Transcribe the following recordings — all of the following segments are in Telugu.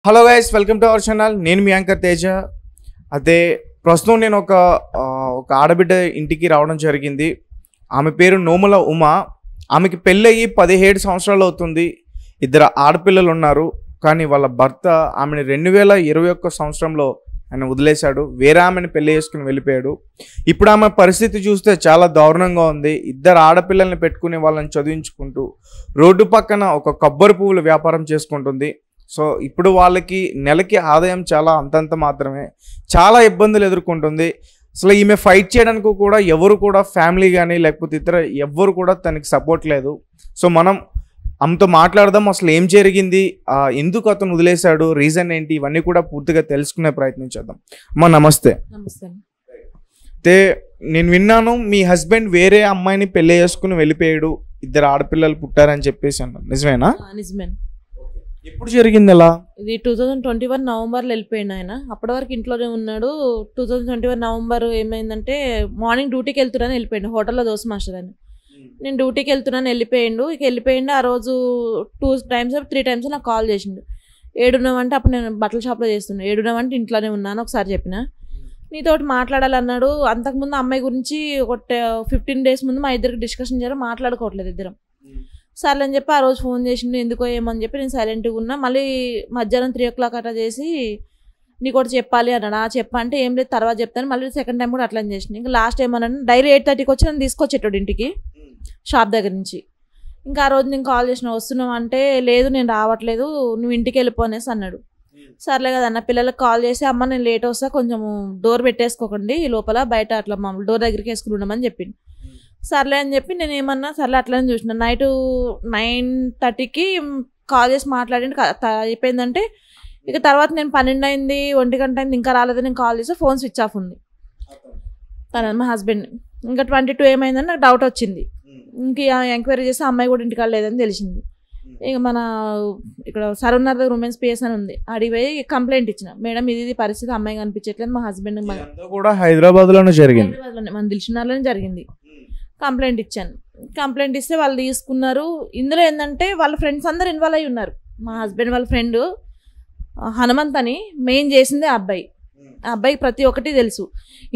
Hello guys, welcome to our channel. నేను మీ యాంకర్ తేజ. అదే ప్రస్తుతం నేను ఒక ఆడబిడ్డ ఇంటికి రావడం జరిగింది. ఆమె పేరు నోముల ఉమ. ఆమెకి పెళ్ళయి 17 సంవత్సరాలు అవుతుంది. ఇద్దరు ఆడపిల్లలు ఉన్నారు. కానీ వాళ్ళ భర్త ఆమెను 2021 సంవత్సరంలో ఆయన వదిలేశాడు. వేరే ఆమెను పెళ్లి చేసుకుని వెళ్ళిపోయాడు. ఇప్పుడు ఆమె పరిస్థితి చూస్తే చాలా దారుణంగా ఉంది. ఇద్దరు ఆడపిల్లల్ని పెట్టుకుని వాళ్ళని చదివించుకుంటూ రోడ్డు పక్కన ఒక కొబ్బరి పువ్వుల వ్యాపారం చేసుకుంటుంది. సో ఇప్పుడు వాళ్ళకి నెలకి ఆదాయం చాలా అంతంత మాత్రమే. చాలా ఇబ్బందులు ఎదుర్కొంటుంది. అసలు ఈమె ఫైట్ చేయడానికి కూడా ఎవరు కూడా ఫ్యామిలీ కానీ లేకపోతే ఇతర ఎవ్వరు కూడా తనకి సపోర్ట్ లేదు. సో మనం ఆమెతో మాట్లాడదాం. అసలు ఏం జరిగింది, ఎందుకు అతను వదిలేశాడు, రీజన్ ఏంటి, ఇవన్నీ కూడా పూర్తిగా తెలుసుకునే ప్రయత్నం చేద్దాం. అమ్మా నమస్తే. నమస్తే. అయితే నేను విన్నాను మీ హస్బెండ్ వేరే అమ్మాయిని పెళ్లి చేసుకుని వెళ్ళిపోయాడు, ఇద్దరు ఆడపిల్లలు పుట్టారని చెప్పేసి అన్నారు. నిజమేనా? నిజమే. ఎప్పుడు జరిగింది అలా? ఇది 2021 నవంబర్లో వెళ్ళిపోయింది ఆయన. అప్పటి వరకు ఇంట్లోనే ఉన్నాడు. 2021 నవంబర్ ఏమైందంటే మార్నింగ్ డ్యూటీకి వెళ్తున్నాను వెళ్ళిపోయాడు. హోటల్లో దోశ మాస్టర్ అని. నేను డ్యూటీకి వెళ్తున్నాను వెళ్ళిపోయిండు. ఆ రోజు 2 times 3 times నాకు కాల్ చేసిండు. ఏడున్నామంటే అప్పుడు నేను బట్టల షాప్లో చేస్తున్నాను. ఏడున్నామంటే ఇంట్లోనే ఉన్నాను ఒకసారి చెప్పిన. నీతోటి మాట్లాడాలన్నాడు. అంతకుముందు అమ్మాయి గురించి ఒక 15 days ముందు మా ఇద్దరికి డిస్కషన్ చేయాలి, మాట్లాడుకోవట్లేదు ఇద్దరం. సర్లే అని చెప్పి ఆ రోజు ఫోన్ చేసిండు. ఎందుకో ఏమని చెప్పి నేను సైలెంట్గా ఉన్నా. మళ్ళీ మధ్యాహ్నం 3 o'clock అట్లా చేసి నీకు ఒకటి చెప్పాలి అన్నాడు. చెప్పంటే ఏం లేదు తర్వాత చెప్తాను. మళ్ళీ సెకండ్ టైం కూడా అట్లా చేసిన. ఇంకా లాస్ట్ టైం అన్నాను డైలీ 8:30కి వచ్చి నన్ను తీసుకొచ్చేటాడు ఇంటికి షాప్ దగ్గర నుంచి. ఇంకా ఆ రోజు నేను కాల్ చేసిన వస్తున్నావు అంటే లేదు నేను రావట్లేదు నువ్వు ఇంటికి వెళ్ళిపోనేసి అన్నాడు. సర్లే కదన్న పిల్లలకు కాల్ చేసి అమ్మ నేను లేట్ వస్తా కొంచెం డోర్ పెట్టేసుకోకండి లోపల బయట అట్లా మామూలు డోర్ దగ్గరికి వేసుకుని ఉండమని చెప్పింది. సర్లే అని చెప్పి నేను ఏమన్నా సర్లే అట్లనే చూసిన. నైట్ 9:30కి కాల్ చేసి మాట్లాడి అయిపోయిందంటే ఇక తర్వాత నేను 12 అయింది 1 గంట అయింది ఇంకా రాలేదు. నేను కాల్ చేస్తే ఫోన్ స్విచ్ ఆఫ్ ఉంది మా హస్బెండ్. ఇంకా 22 ఏమైందని నాకు డౌట్ వచ్చింది. ఇంక ఎంక్వైరీ చేస్తే అమ్మాయి కూడా ఇంటికాడ లేదని తెలిసింది. ఇక మన ఇక్కడ సరవనగర్ దగ్గర ఉమెన్స్ పిఎస్ అని ఉంది, అడిగి పోయి కంప్లైంట్ ఇచ్చిన. మేడం ఇది పరిస్థితి అమ్మాయి కనిపించట్లేదు మా హస్బెండ్ కూడా హైదరాబాద్లోనే జరిగింది, మన దిల్షునగర్లోనే జరిగింది. కంప్లైంట్ ఇచ్చాను. కంప్లైంట్ ఇస్తే వాళ్ళు తీసుకున్నారు. ఇందులో ఏంటంటే వాళ్ళ ఫ్రెండ్స్ అందరు ఇన్వాల్వ్ అయ్యి ఉన్నారు. మా హస్బెండ్ వాళ్ళ ఫ్రెండ్ హనుమంత్ అని మెయిన్ చేసిందే ఆ అబ్బాయికి ప్రతి ఒక్కటి తెలుసు.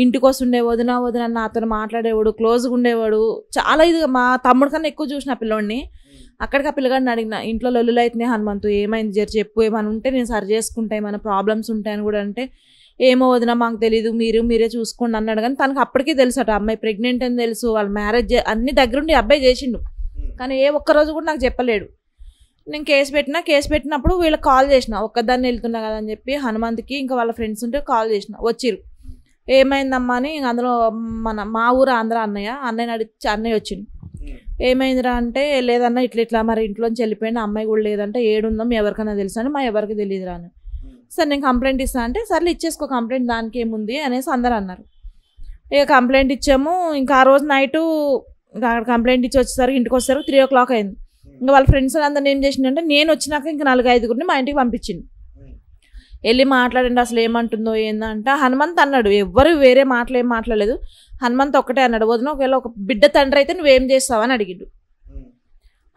ఇంటికి వస్తుండే వదిన నాతో మాట్లాడేవాడు, క్లోజ్గా ఉండేవాడు. చాలా ఇది మా తమ్ముడు కన్నా ఎక్కువ చూసిన ఆ పిల్లోడిని. అక్కడికి ఆ పిల్లగాడిని అడిగిన ఇంట్లో లొల్లులు అవుతున్నాయి హనుమంతు ఏమైంది జర చెప్పు, ఏమైనా ఉంటే నేను సరి చేసుకుంటా, ఏమైనా ప్రాబ్లమ్స్ ఉంటాయని కూడా అంటే ఏమో వదిన మాకు తెలీదు మీరే చూసుకోండి అన్నాడు. కానీ తనకు అప్పటికీ తెలుసు అట అమ్మాయి ప్రెగ్నెంట్ అని తెలుసు. వాళ్ళ మ్యారేజ్ అన్ని దగ్గరుండి అబ్బాయి చేసిండు కానీ ఏ ఒక్కరోజు కూడా నాకు చెప్పలేడు. నేను కేసు పెట్టినప్పుడు వీళ్ళకి కాల్ చేసిన, ఒక్కదాన్ని వెళ్తున్నా కదా అని చెప్పి హనుమంత్కి ఇంకా వాళ్ళ ఫ్రెండ్స్ ఉంటే కాల్ చేసిన. వచ్చిరు ఏమైందమ్మా అని. అందులో మా ఊరు ఆంధ్ర అన్నయ్యని అడిగి అన్నయ్య వచ్చిండు. ఏమైందిరా అంటే లేదన్నా ఇట్లా మరి ఇంట్లోంచి వెళ్ళిపోయిన అమ్మాయి కూడా లేదంటే ఏడుందాం ఎవరికైనా తెలుసు అని మా ఎవరికి తెలియదురా అని. సరే నేను కంప్లైంట్ ఇస్తాను అంటే సర్లే ఇచ్చేసుకో కంప్లైంట్ దానికి ఏముంది అనేసి అందరు అన్నారు. ఇక కంప్లైంట్ ఇచ్చాము. ఇంకా ఆ రోజు నైటు ఇంకా అక్కడ కంప్లైంట్ ఇచ్చి వచ్చేసరికి ఇంటికి వచ్చేసరికి 3 o'clock అయింది. ఇంకా వాళ్ళ ఫ్రెండ్స్ అందరిని ఏం చేసిందంటే నేను వచ్చినాక ఇంకా 4-5 మా ఇంటికి పంపించింది. వెళ్ళి మాట్లాడండి అసలు ఏమంటుందో ఏందంటే హనుమంత్ అన్నాడు. ఎవ్వరు వేరే మాటలు ఏం మాట్లాడలేదు. హనుమంత్ ఒక్కటే అన్నాడు, వదిన ఒకవేళ ఒక బిడ్డ తండ్రి అయితే నువ్వేం చేస్తావని అడిగిండు.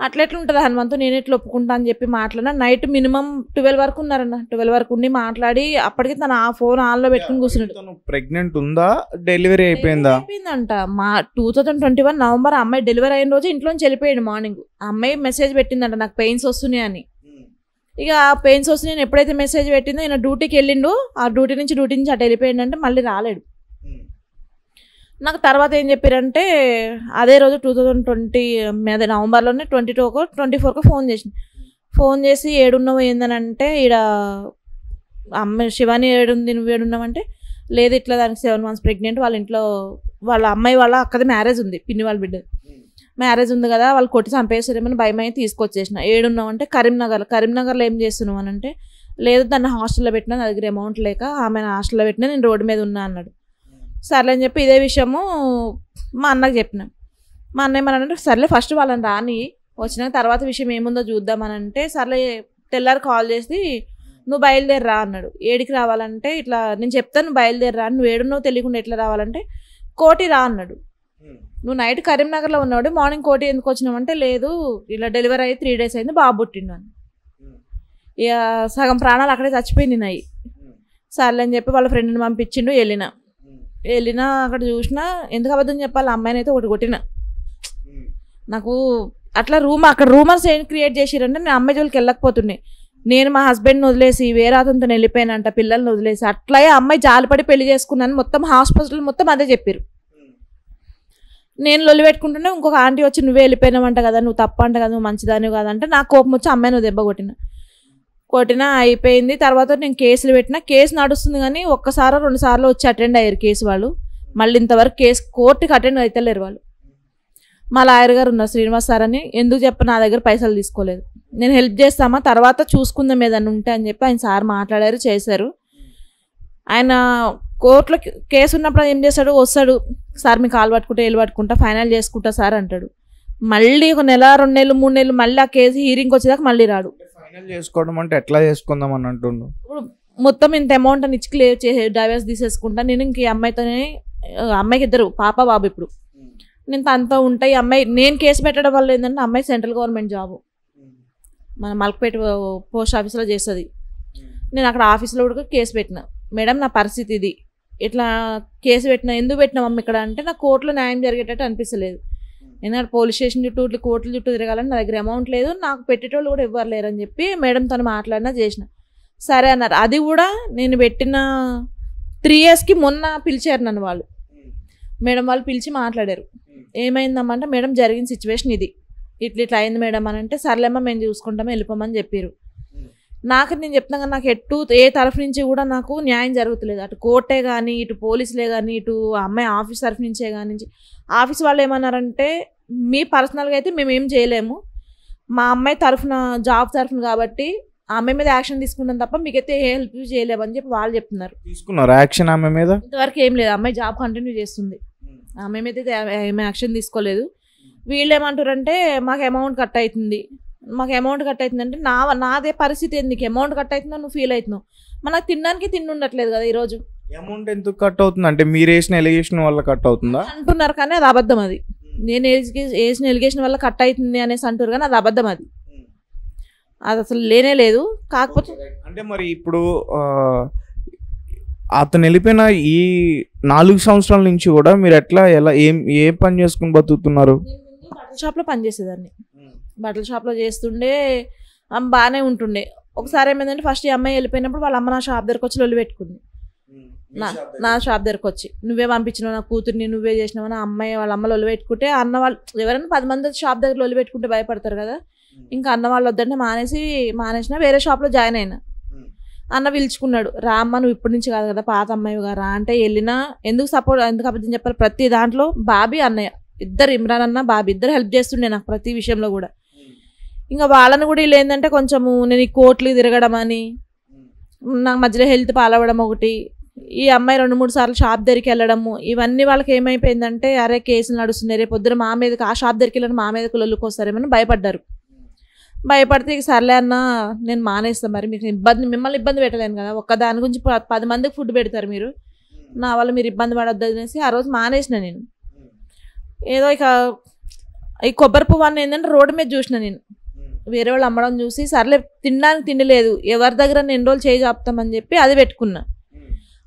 అట్లెట్లుంటుంది హనుమంతు నేను ఎట్లా ఒప్పుకుంటా అని చెప్పి మాట్లాడినా. నైట్ మినిమం 12 వరకు ఉన్నారన్న. 12 వరకు ఉండి మాట్లాడి అప్పటికి తను ఆ ఫోన్ ఆన్లో పెట్టుకుని కూర్చున్నాడు. ప్రెగ్నెంట్ ఉందా, డెలివరీ అయిపోయిందంట. మా 2021 నవంబర్ అమ్మాయి డెలివరీ అయిన రోజు ఇంట్లోంచి వెళ్ళిపోయాడు. మార్నింగ్ అమ్మాయి మెసేజ్ పెట్టిందంట నాకు పెయిన్స్ వస్తున్నాయి అని. ఇక పెయిన్స్ వస్తున్నాయి నేను ఎప్పుడైతే మెసేజ్ పెట్టిందో ఈయన డ్యూటీకి వెళ్ళిండు. ఆ డ్యూటీ నుంచి అటు వెళ్ళిపోయిండు అంటే మళ్ళీ రాలేడు. నాకు తర్వాత ఏం చెప్పారంటే అదే రోజు 2020 నవంబర్లోనే 22కో 24కో ఫోన్ చేసి ఏడున్నావు ఏందని అంటే ఈడ అమ్మాయి శివాని ఏడుంది నువ్వు ఏడున్నావంటే లేదు ఇట్లా దానికి 7 months ప్రెగ్నెంట్ వాళ్ళ ఇంట్లో వాళ్ళ అమ్మాయి వాళ్ళ అక్కది మ్యారేజ్ ఉంది, పిన్ని వాళ్ళ బిడ్డ మ్యారేజ్ ఉంది కదా వాళ్ళు కొట్టి చంపేసారేమని భయమై తీసుకొచ్చేసిన. ఏడున్నావంటే కరీంనగర్లో ఏం చేస్తున్నావు అని అంటే లేదు దాన్ని హాస్టల్లో పెట్టినా నా దగ్గర అమౌంట్ లేక ఆమె హాస్టల్లో పెట్టినా నేను రోడ్డు మీద ఉన్నా అన్నాడు. సర్లే అని చెప్పి ఇదే విషయము మా అన్నకు చెప్పిన. మా అన్న ఏమన్నాడంటే సర్లే ఫస్ట్ వాళ్ళని రాని వచ్చినాక తర్వాత విషయం ఏముందో చూద్దామని అంటే సర్లే తెల్లారి కాల్ చేసి నువ్వు బయలుదేరరా అన్నాడు. ఏడికి రావాలంటే ఇట్లా నేను చెప్తాను నువ్వు బయలుదేరరా, నువ్వు ఏడున్నావు తెలియకుండా ఎట్లా రావాలంటే కోటి రా అన్నాడు. నువ్వు నైట్ కరీంనగర్లో ఉన్నాడు మార్నింగ్ కోటి ఎందుకు వచ్చినావంటే లేదు ఇలా డెలివరీ అయ్యి 3 days అయింది బాబు పుట్టిండు అని. ఇక సగం ప్రాణాలు అక్కడే చచ్చిపోయింది నాయి. సర్లే అని చెప్పి వాళ్ళ ఫ్రెండ్ని పంపించిండు. వెళ్ళినా అక్కడ చూసినా ఎందుకు అబద్ధం చెప్పాలి, అమ్మాయిని అయితే ఒకటి కొట్టిన. నాకు అట్లా అక్కడ రూమర్స్ ఏం క్రియేట్ చేసిరంటే నేను అమ్మాయి జోలికి వెళ్ళకపోతుండే. నేను మా హస్బెండ్ని వదిలేసి వేరే అతనితో వెళ్ళిపోయానంట, పిల్లల్ని వదిలేసి. అట్లాగే అమ్మాయి జాలిపడి పెళ్లి చేసుకున్నాను. మొత్తం హాస్పిటల్ మొత్తం అదే చెప్పారు. నేను లొల్లి పెట్టుకుంటున్నా, ఇంకొక ఆంటీ వచ్చి నువ్వే వెళ్ళిపోయినావంట కదా, నువ్వు తప్పంట కదా, నువ్వు మంచిదానివి కాదంటే నాకు కోపం వచ్చి అమ్మాయి నువ్వు దెబ్బ కొట్టినా అయిపోయింది. తర్వాత నేను కేసులు పెట్టినా, కేసు నడుస్తుంది కానీ ఒక్కసారో 2 సార్లు వచ్చి అటెండ్ అయ్యారు కేసు వాళ్ళు. మళ్ళీ ఇంతవరకు కేసు కోర్టుకి అటెండ్ అవుతలేరు వాళ్ళు. మా లాయర్ గారు ఉన్నారు శ్రీనివాస్ సార్ అని, ఎందుకు చెప్ప నా దగ్గర పైసలు తీసుకోలేదు, నేను హెల్ప్ చేస్తామా తర్వాత చూసుకుందాం ఏదన్నా ఉంటే అని చెప్పి ఆయన సార్ మాట్లాడారు, చేశారు. ఆయన కోర్టులో కేసు ఉన్నప్పుడు ఏం చేస్తాడు, వస్తాడు సార్ మీకు కాలు పట్టుకుంటే ఏళ్ళు పట్టుకుంటా ఫైనల్ చేసుకుంటా సార్ అంటాడు. మళ్ళీ 1 నెల 2 నెలలు 3 నెలలు మళ్ళీ ఆ కేసు హీరింగ్కి వచ్చేదాకా మళ్ళీ రాడు. ఫైనల్ చేసుకోవడం అంటే ఎట్లా చేసుకుందాం అని అంటుండు. ఇప్పుడు మొత్తం ఇంత అమౌంట్ అని ఇచ్చి క్లియర్ చేసి డైవర్స్ తీసేసుకుంటా నేను. ఇంక ఈ అమ్మాయితోనే, అమ్మాయికి 2 పాప బాబు. ఇప్పుడు నేను తనతో ఉంటాయి. అమ్మాయి నేను కేసు పెట్టడం వల్ల ఏంటంటే అమ్మాయి సెంట్రల్ గవర్నమెంట్ జాబు మన మల్కపేట పోస్ట్ ఆఫీస్లో చేస్తుంది. నేను అక్కడ ఆఫీస్లో కూడా కేసు పెట్టిన, మేడం నా పరిస్థితి ఇది, ఇట్లా కేసు పెట్టిన. ఎందుకు పెట్టినా మమ్మీ ఇక్కడ అంటే నాకు కోర్టులో న్యాయం జరిగేటట్టు అనిపిస్తలేదు. ఎందుకంటే పోలీస్ స్టేషన్ చుట్టూ ఇట్లా కోర్టుల చుట్టూ తిరగాలని నా దగ్గర అమౌంట్ లేదు, నాకు పెట్టేటోళ్ళు కూడా ఇవ్వరు లేరని చెప్పి మేడంతో మాట్లాడినా చేసిన. సరే అన్నారు. అది కూడా నేను పెట్టిన 3 yearsకి మొన్న పిలిచారు నన్ను వాళ్ళు. మేడం వాళ్ళు పిలిచి మాట్లాడారు. ఏమైందమ్మంటే మేడం జరిగిన సిచ్యువేషన్ ఇది, ఇట్లా అయింది మేడం అని అంటే సర్లేమ్మా మేము చూసుకుంటామో వెళ్ళిపోమని చెప్పారు. నేను చెప్తున్నా నాకు ఏ తరఫు నుంచి కూడా నాకు న్యాయం జరుగుతలేదు. అటు కోర్టే కానీ, ఇటు పోలీసులే కానీ, ఇటు అమ్మాయి ఆఫీస్ తరఫు నుంచే కానీ. ఆఫీస్ వాళ్ళు ఏమన్నారంటే మీ పర్సనల్గా అయితే మేము ఏం చేయలేము, మా అమ్మాయి తరఫున జాబ్ తరఫున కాబట్టి ఆ అమ్మాయి మీద యాక్షన్ తీసుకుంటాం తప్ప మీకైతే ఏ హెల్ప్ చేయలేమని చెప్పి వాళ్ళు చెప్తున్నారు. తీసుకున్నారు యాక్షన్ ఆమె మీద? ఇంతవరకు ఏం లేదు, అమ్మాయి జాబ్ కంటిన్యూ చేస్తుంది, అమ్మాయి మీద అయితే ఏమీ యాక్షన్ తీసుకోలేదు. వీళ్ళు ఏమంటారంటే మాకు అమౌంట్ కట్ అవుతుంది అంటే నాదే పరిస్థితి ఎందుకు అమౌంట్ కట్ అవుతుందో నువ్వు ఫీల్ అవుతున్నావు, మనకు తినడానికి తిండి ఉండట్లేదు కదా ఈరోజు. అమౌంట్ ఎందుకు కట్ అవుతుంది అంటే మీరు వేసిన ఎలిగేషన్ వల్ల కట్ అవుతుందా అంటున్నారు, కానీ అది అబద్ధం. అది నేను వేసిన ఎలిగేషన్ వల్ల కట్ అవుతుంది అనేసి అంటారు కానీ అది అబద్ధం. అది అసలు లేనే లేదు. కాకపోతే అంటే మరి ఇప్పుడు అతను వెళ్ళిపోయిన ఈ 4 సంవత్సరాల నుంచి కూడా మీరు ఎలా ఏ పని చేసుకుని బతుకుతున్నారు? బట్టల షాప్లో పనిచేసేదాన్ని. బట్టల షాప్లో చేస్తుండే బాగానే ఉంటుండే. ఒకసారి ఏమైందంటే ఫస్ట్ ఈ అమ్మాయి వెళ్ళిపోయినప్పుడు వాళ్ళ అమ్మ నా షాప్ దగ్గరకు వచ్చి లొల్లి పెట్టుకుంది. నా షాప్ దగ్గరకు వచ్చి నువ్వే పంపించినావు నా కూతుర్ని, నువ్వే చేసినావు నా అమ్మాయి వాళ్ళ అమ్మ లొల్లి పెట్టుకుంటే అన్న వాళ్ళు ఎవరైనా 10 మంది షాప్ దగ్గర లొల్లి పెట్టుకుంటే భయపడతారు కదా. ఇంకా అన్న వాళ్ళు వద్దంటే మానేసిన వేరే షాప్లో జాయిన్ అయినా. అన్న పిలుచుకున్నాడు, రా అమ్మ నువ్వు ఇప్పటి నుంచి కాదు కదా పాత అమ్మాయి రా అంటే వెళ్ళినా. ఎందుకు అబద్ధం చెప్పాలి, ప్రతి దాంట్లో బాబీ అన్నయ్య ఇద్దరు, ఇమ్రాన్ అన్న బాబీ ఇద్దరు హెల్ప్ చేస్తుండే నాకు ప్రతి విషయంలో కూడా. ఇంకా వాళ్ళని కూడా వీళ్ళు ఏంటంటే కొంచెము నేను ఈ కోట్లు తిరగడం అని, నాకు మధ్యలో హెల్త్ పాలవడం ఒకటి, ఈ అమ్మాయి 2-3 సార్లు షాప్ దగ్గరికి వెళ్ళడము, ఇవన్నీ వాళ్ళకి ఏమైపోయిందంటే అరే కేసులు నడుస్తున్నాయి, రేపు పొద్దున మా మీదకి ఆ షాప్ దగ్గరికి వెళ్ళని మా మీదకి లొల్లుకు వస్తారేమని భయపడ్డారు. భయపడితే ఇక సర్లే అన్న నేను మానేస్తాను, మరి మీకు మిమ్మల్ని ఇబ్బంది పెట్టలేను కదా, ఒక్క దాని గురించి 10 మందికి ఫుడ్ పెడతారు మీరు, నా వల్ల మీరు ఇబ్బంది పడొద్దు అనేసి ఆ రోజు మానేసిన. నేను ఏదో ఇక ఈ కొబ్బరి పువ్వు ఏంటంటే రోడ్డు మీద చూసిన, నేను వేరే వాళ్ళు అమ్మడం చూసి సర్లే తినడానికి తిండి లేదు, ఎవరి దగ్గర ఎన్ని రోజులు చేయి చాపుతామని చెప్పి అది పెట్టుకున్నా.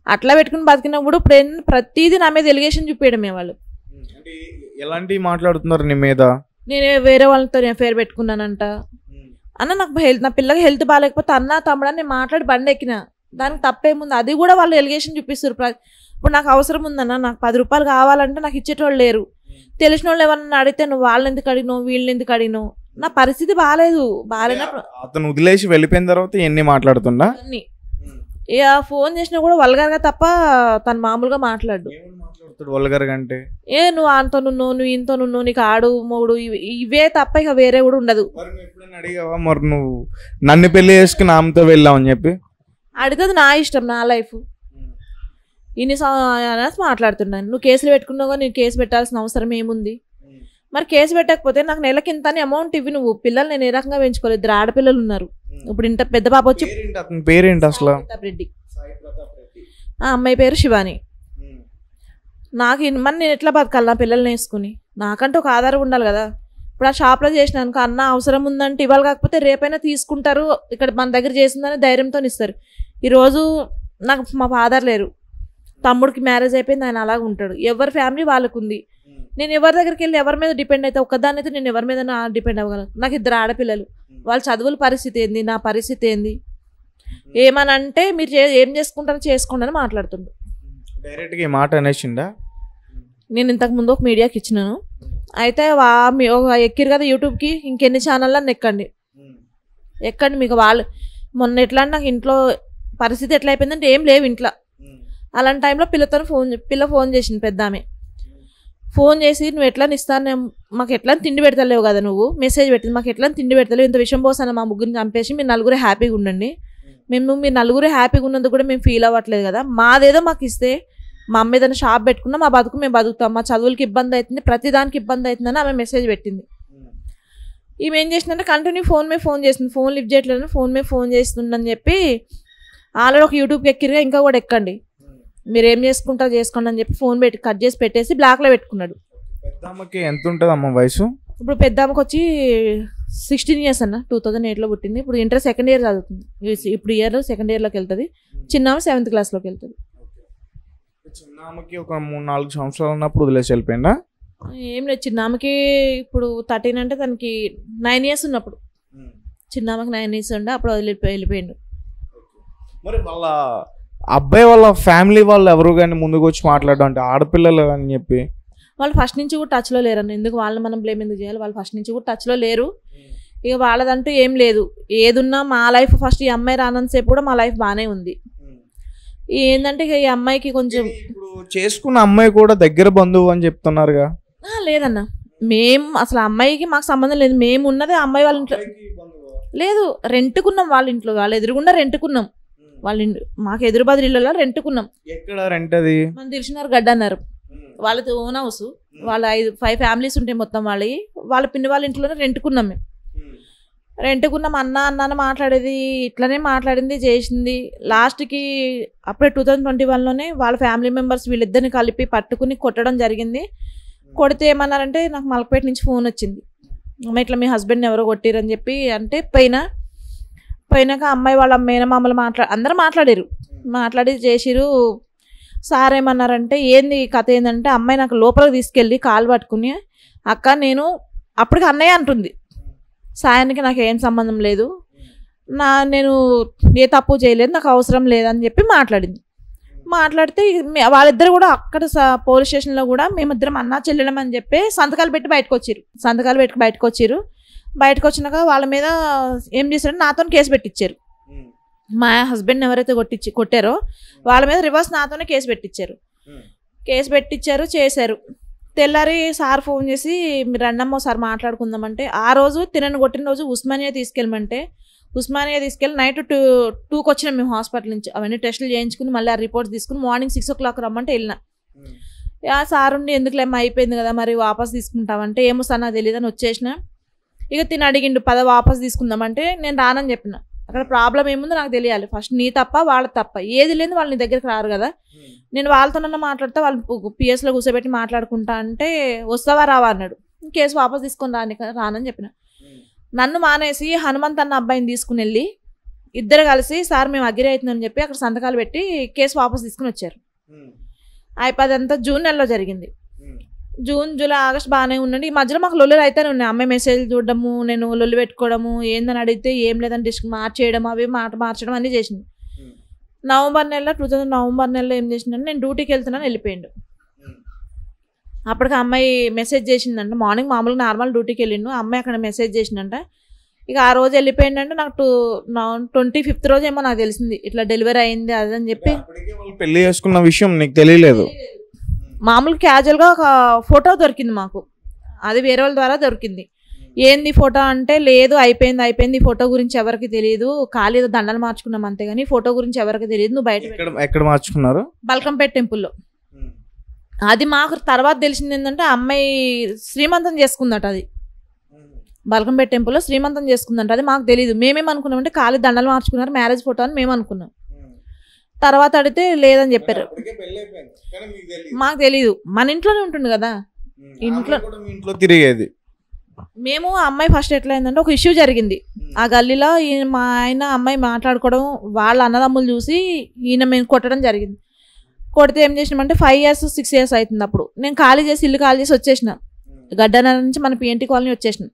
అట్లా పెట్టుకుని బతికినప్పుడు ఇప్పుడు ప్రతిదీ నా మీద ఎలిగేషన్ చూపించడమే వాళ్ళు. ఎలాంటివి మాట్లాడుతున్నారు నీ మీద? నేను వేరే వాళ్ళతో నేను ఫేర్ పెట్టుకున్నానంట అన్న, నాకు నా పిల్లకి హెల్త్ బాగాలేకపోతే అన్న తమ్ముడని నేను మాట్లాడి బండి ఎక్కిన, దానికి తప్పేముంది, అది కూడా వాళ్ళు ఎలిగేషన్ చూపిస్తారు. ఇప్పుడు నాకు అవసరం ఉందన్న, నాకు 10 రూపాయలు కావాలంటే నాకు ఇచ్చేటోళ్ళు లేరు, తెలిసిన వాళ్ళు ఎవరన్నా అడిగితే నువ్వు వాళ్ళని ఎందుకు అడిగినావు వీళ్ళని ఎందుకు అడిగినావు, నా పరిస్థితి బాగాలేనప్పుడు అతను వదిలేసి వెళ్ళిపోయిన తర్వాత ఎన్ని మాట్లాడుతున్నా ఇక ఫోన్ చేసినా కూడా వల్గర్గా తప్ప తను మామూలుగా మాట్లాడు. వల్గర్గా అంటే నువ్వు అంత నువ్వు ఇంత నీకు ఆడు మూడు ఇవే తప్ప ఇక వేరే కూడా ఉండదు. అడిగావా మరి నువ్వు నన్ను పెళ్లి చేసుకుని ఆమెతో వెళ్ళావని చెప్పి? అడిగేది నా ఇష్టం, నా లైఫ్, ఇన్ని అనేసి మాట్లాడుతున్నాను. నువ్వు కేసులు పెట్టుకున్నావు, నేను కేసు పెట్టాల్సిన అవసరం ఏముంది? మరి కేసు పెట్టకపోతే నాకు నెలకి ఇంత అమౌంట్ ఇవి, నువ్వు పిల్లలు నేను ఏ రకంగా పెంచుకోలేదు, 2 ఆడపిల్లలు ఉన్నారు. ఇప్పుడు ఇంత పెద్ద పాప వచ్చి పేరేంటి అసలు? రెడ్డి, ఆ అమ్మాయి పేరు శివాని. నాకు మరి నేను ఎట్లా బతకాలి నా పిల్లల్ని వేసుకుని? నాకంటూ ఒక ఆధారం ఉండాలి కదా. ఇప్పుడు ఆ షాప్లో చేసినాను అన్న అవసరం ఉందంటే ఇవాళ కాకపోతే రేపైనా తీసుకుంటారు, ఇక్కడ మన దగ్గర చేసిందని ధైర్యంతో ఇస్తారు. ఈరోజు నాకు మా ఫాదర్ లేరు, తమ్ముడికి మ్యారేజ్ అయిపోయింది, ఆయన అలాగ ఉంటాడు. ఎవరి ఫ్యామిలీ వాళ్ళకు ఉంది. నేను ఎవరి దగ్గరికి వెళ్ళి ఎవరి మీద డిపెండ్ అయితే ఒక్కదాన్ని అయితే నేను ఎవరి మీద డిపెండ్ అవ్వగలను. నాకు 2 ఆడపిల్లలు, వాళ్ళ చదువుల పరిస్థితి ఏంది, నా పరిస్థితి ఏంది, ఏమనంటే మీరు ఏం చేసుకుంటారో చేసుకోండి అని మాట్లాడుతుండు. డైరెక్ట్గా ఈ మాట అనేసిండా? నేను ఇంతకుముందు ఒక మీడియాకి ఇచ్చినాను, అయితే ఎక్కిరు కదా యూట్యూబ్కి, ఇంకెన్ని ఛానల్లో ఎక్కండి మీకు వాళ్ళు. మొన్న ఎట్లా నాకు ఇంట్లో పరిస్థితి ఎట్లా అయిపోయిందంటే ఏం లేవు ఇంట్లో. అలాంటి టైంలో పిల్ల ఫోన్ చేసింది, పెద్ద ఆమె ఫోన్ చేసి నువ్వు ఎట్లా ఇస్తాను, మాకు ఎట్లా తిండి పెడతలేవు కదా, నువ్వు మెసేజ్ పెట్టింది, మాకు ఎట్లా తిండి పెడతలేవు, ఇంత విషయం పోసాను మా ముగ్గురిని చంపేసి మీరు నలుగురే హ్యాపీగా ఉండండి, మీరు నలుగురే హ్యాపీగా ఉన్నందుకు కూడా మేము ఫీల్ అవ్వట్లేదు కదా, మాదేదో మాకు ఇస్తే మా అమ్మ ఏదైనా షాప్ పెట్టుకున్నా మా బతుకు మేము బతుకుతాం, మా చదువులకి ఇబ్బంది అవుతుంది, ప్రతిదానికి ఇబ్బంది అవుతుందని ఆమె మెసేజ్ పెట్టింది. ఈమె ఏం చేసిందంటే కంటిన్యూ ఫోన్ చేస్తుంది, ఫోన్ లిఫ్ట్ చేయట్లేదు, ఫోన్ చేస్తుందని చెప్పి ఆల్రెడీ ఒక యూట్యూబ్కి ఎక్కిరిగా ఇంకా కూడా ఎక్కండి, మీరు ఏం చేసుకుంటారో చేసుకోండి అని చెప్పి ఫోన్ కట్ చేసి పెట్టేసి బ్లాక్లో పెట్టుకున్నాడు. పెద్దమ్మకి ఎంత ఉంటుంది అమ్మ వయసు? ఇప్పుడు పెద్దమ్మకి వచ్చి 16 years అన్న, 2008లో పుట్టింది. ఇప్పుడు ఇంటర్ 2nd year చదువుతుంది, ఇప్పుడు ఇయర్ 2nd yearలోకి వెళ్తుంది. చిన్నామ 7th classలోకి వెళ్తుంది. చిన్నామకి ఒక 3-4 సంవత్సరాలు ఉన్నప్పుడు వదిలేసి వెళ్ళిపోయిందా? ఏం లేదు, చిన్నామకి ఇప్పుడు 13 అంటే తనకి 9 years ఉన్నప్పుడు, చిన్నామకి 9 years ఉండే అప్పుడు వెళ్ళిపోయిండు. మరి వాళ్ళ అబ్బాయి వాళ్ళ ఫ్యామిలీ వాళ్ళు ఎవరు కానీ ముందుకు వచ్చి మాట్లాడడం అంటే ఆడపిల్లలు అని చెప్పి వాళ్ళు ఫస్ట్ నుంచి కూడా టచ్లో లేరన్న, ఎందుకు వాళ్ళని మనం బ్లేమ్ ఎందుకు చేయాలి, వాళ్ళు ఫస్ట్ నుంచి కూడా టచ్లో లేరు. ఇక వాళ్ళదంటూ ఏం లేదు, ఏదున్నా మా లైఫ్ ఫస్ట్ ఈ అమ్మాయి రానంతసేపు కూడా మా లైఫ్ బాగానే ఉంది. ఏంటంటే ఇక ఈ అమ్మాయికి కొంచెం ఇప్పుడు చేసుకున్న అమ్మాయి కూడా దగ్గర బంధువు అని చెప్తున్నారుగా. లేదన్న, మేము అసలు అమ్మాయికి మాకు సంబంధం లేదు, మేము ఉన్నదే అమ్మాయి వాళ్ళ ఇంట్లో లేదు, రెంట్కున్నాం వాళ్ళ ఇంట్లో, వాళ్ళ ఎదురుగుండా రెంట్కున్నాం, వాళ్ళ మాకు ఎదురు బదులు ఇళ్ళలో రెంట్కున్నాం. ఎక్కడ రెంట్ అది? మనం తెలిసినారు గడ్డ అన్నారు, వాళ్ళది ఓన్ హౌస్, వాళ్ళ 5 families ఉంటాయి మొత్తం, వాళ్ళ పిన్ని వాళ్ళ ఇంట్లోనే రెంట్కున్నాం. మేము రెంట్కున్నాం, అన్న మాట్లాడేది ఇట్లనే మాట్లాడింది చేసింది. లాస్ట్కి అప్పుడే 2021లోనే వాళ్ళ ఫ్యామిలీ మెంబర్స్ వీళ్ళిద్దరిని కలిపి పట్టుకుని కొట్టడం జరిగింది. కొడితే ఏమన్నారంటే నాకు మలకపేట నుంచి ఫోన్ వచ్చింది, అమ్మ ఇట్లా మీ హస్బెండ్ని ఎవరో కొట్టిరని చెప్పి అంటే పోయినాక అమ్మాయి వాళ్ళ మేనమామలు అందరూ మాట్లాడి చేసిరు. సార్ ఏమన్నారంటే ఏంది కథ ఏంటంటే అమ్మాయి నాకు లోపలికి తీసుకెళ్ళి కాలు పట్టుకుని అక్క నేను అప్పటికి అన్నయ్య అంటుంది, సాయానికి నాకు ఏం సంబంధం లేదు, నేను ఏ తప్పు చేయలేదు, నాకు అవసరం లేదని చెప్పి మాట్లాడితే వాళ్ళిద్దరు కూడా అక్కడ పోలీస్ స్టేషన్లో కూడా మేమిద్దరం అన్నా చెల్లెలం అని చెప్పి సంతకాలు పెట్టి బయటకు వచ్చారు. బయటకు వచ్చినాక వాళ్ళ మీద ఏం చేశారు, నాతో కేసు పెట్టించారు. మా హస్బెండ్ ఎవరైతే కొట్టారో వాళ్ళ మీద రివర్స్ నాతోనే కేసు పెట్టించారు. చేశారు. తెల్లారి సార్ ఫోన్ చేసి మీరు రండమ్మో సార్ మాట్లాడుకుందామంటే, ఆ రోజు తినని కొట్టిన రోజు ఉస్మానియా తీసుకెళ్ళి నైట్ 2కి వచ్చినాం మేము హాస్పిటల్ నుంచి. అవన్నీ టెస్టులు చేయించుకుని మళ్ళీ ఆ రిపోర్ట్స్ తీసుకుని మార్నింగ్ 6 o'clock రమ్మంటే వెళ్ళిన. సార్ ఉండి ఎందుకులేమో అయిపోయింది కదా మరి వాపస్ తీసుకుంటామంటే, ఏమో సార్ నాకు తెలియదు అని వచ్చేసిన. ఇక తిని అడిగిండు వాపస్ తీసుకుందామంటే నేను రానని చెప్పిన. అక్కడ ప్రాబ్లం ఏముందో నాకు తెలియాలి, ఫస్ట్ నీ తప్ప వాళ్ళ తప్ప, ఏది లేదు వాళ్ళు నీ దగ్గరికి రారు కదా, నేను వాళ్ళతోనన్నా మాట్లాడితే వాళ్ళు పిఎస్లో కూర్చోబెట్టి మాట్లాడుకుంటా అంటే వస్తావా రావా అన్నాడు. కేసు వాపస్ తీసుకొని రానని చెప్పిన. నన్ను మానేసి హనుమంత్ అన్న అబ్బాయిని తీసుకుని వెళ్ళి ఇద్దరు కలిసి సార్ మేము అగ్రి అవుతుందని చెప్పి అక్కడ సంతకాలు పెట్టి కేసు వాపస్ తీసుకుని వచ్చారు. అదంతా జూన్ నెలలో జరిగింది. జూన్, జూలై, ఆగస్ట్ బాగానే ఉండండి. ఈ మధ్యలో మాకు లొల్లులు అయితేనే ఉన్నాయి, అమ్మాయి మెసేజ్ చూడడము, నేను లొల్లు పెట్టుకోవడము, ఏందని అడిగితే ఏం లేదని మార్చేయడం, అవి మార్చడం అన్నీ చేసింది. నవంబర్ నెలలో ఏం చేసిందంటే నేను డ్యూటీకి వెళ్తున్నాను వెళ్ళిపోయిండు. అప్పటికి అమ్మాయి మెసేజ్ చేసిందంట, మార్నింగ్ మామూలుగా నార్మల్ డ్యూటీకి వెళ్ళిండు, అమ్మాయి అక్కడ మెసేజ్ చేసిందంట. ఇక ఆ రోజు వెళ్ళిపోయిందంటే నాకు 25th రోజు ఏమో నాకు తెలిసింది ఇట్లా డెలివరీ అయింది అదని చెప్పి. పెళ్లి చేసుకున్న విషయం నీకు తెలియలేదు? మామూలు క్యాజువల్గా ఒక ఫోటో దొరికింది మాకు, అది వేరే వాళ్ళ ద్వారా దొరికింది. ఏంది ఫోటో అంటే లేదు అయిపోయింది, ఈ ఫోటో గురించి ఎవరికి తెలియదు, ఖాళీ ఏదో దండలు మార్చుకున్నాం అంతేగాని ఫోటో గురించి ఎవరికి తెలియదు, నువ్వు బయట ఎక్కడ మార్చుకున్నారు? బల్కంపేట టెంపుల్లో. అది మాకు తర్వాత తెలిసింది ఏంటంటే అమ్మాయి శ్రీమంతం చేసుకుందట, అది బల్కంపేట టెంపుల్లో శ్రీమంతం చేసుకుందంట. అది మాకు తెలియదు, మేమేమనుకున్నామంటే ఖాళీ దండలు మార్చుకున్నారు మ్యారేజ్ ఫోటో అని మేము అనుకున్నాం. తర్వాత అడిగితే లేదని చెప్పారు. మాకు తెలీదు, మన ఇంట్లోనే ఉంటుంది కదా, ఇంట్లో తిరిగేది. మేము ఆ అమ్మాయి ఫస్ట్ ఎట్లా అయిందంటే ఒక ఇష్యూ జరిగింది ఆ గల్లీలో. మా ఆయన అమ్మాయి మాట్లాడుకోవడం వాళ్ళ అన్నదమ్ములు చూసి ఈయన మేము కొట్టడం జరిగింది. కొడితే ఏం చేసినామంటే 5 years 6 years అవుతుంది. అప్పుడు నేను ఖాళీ చేసి ఇల్లు ఖాళీ చేసి వచ్చేసిన. గడ్డన నుంచి మన పిఎన్టీ కాలనీ వచ్చేసిన.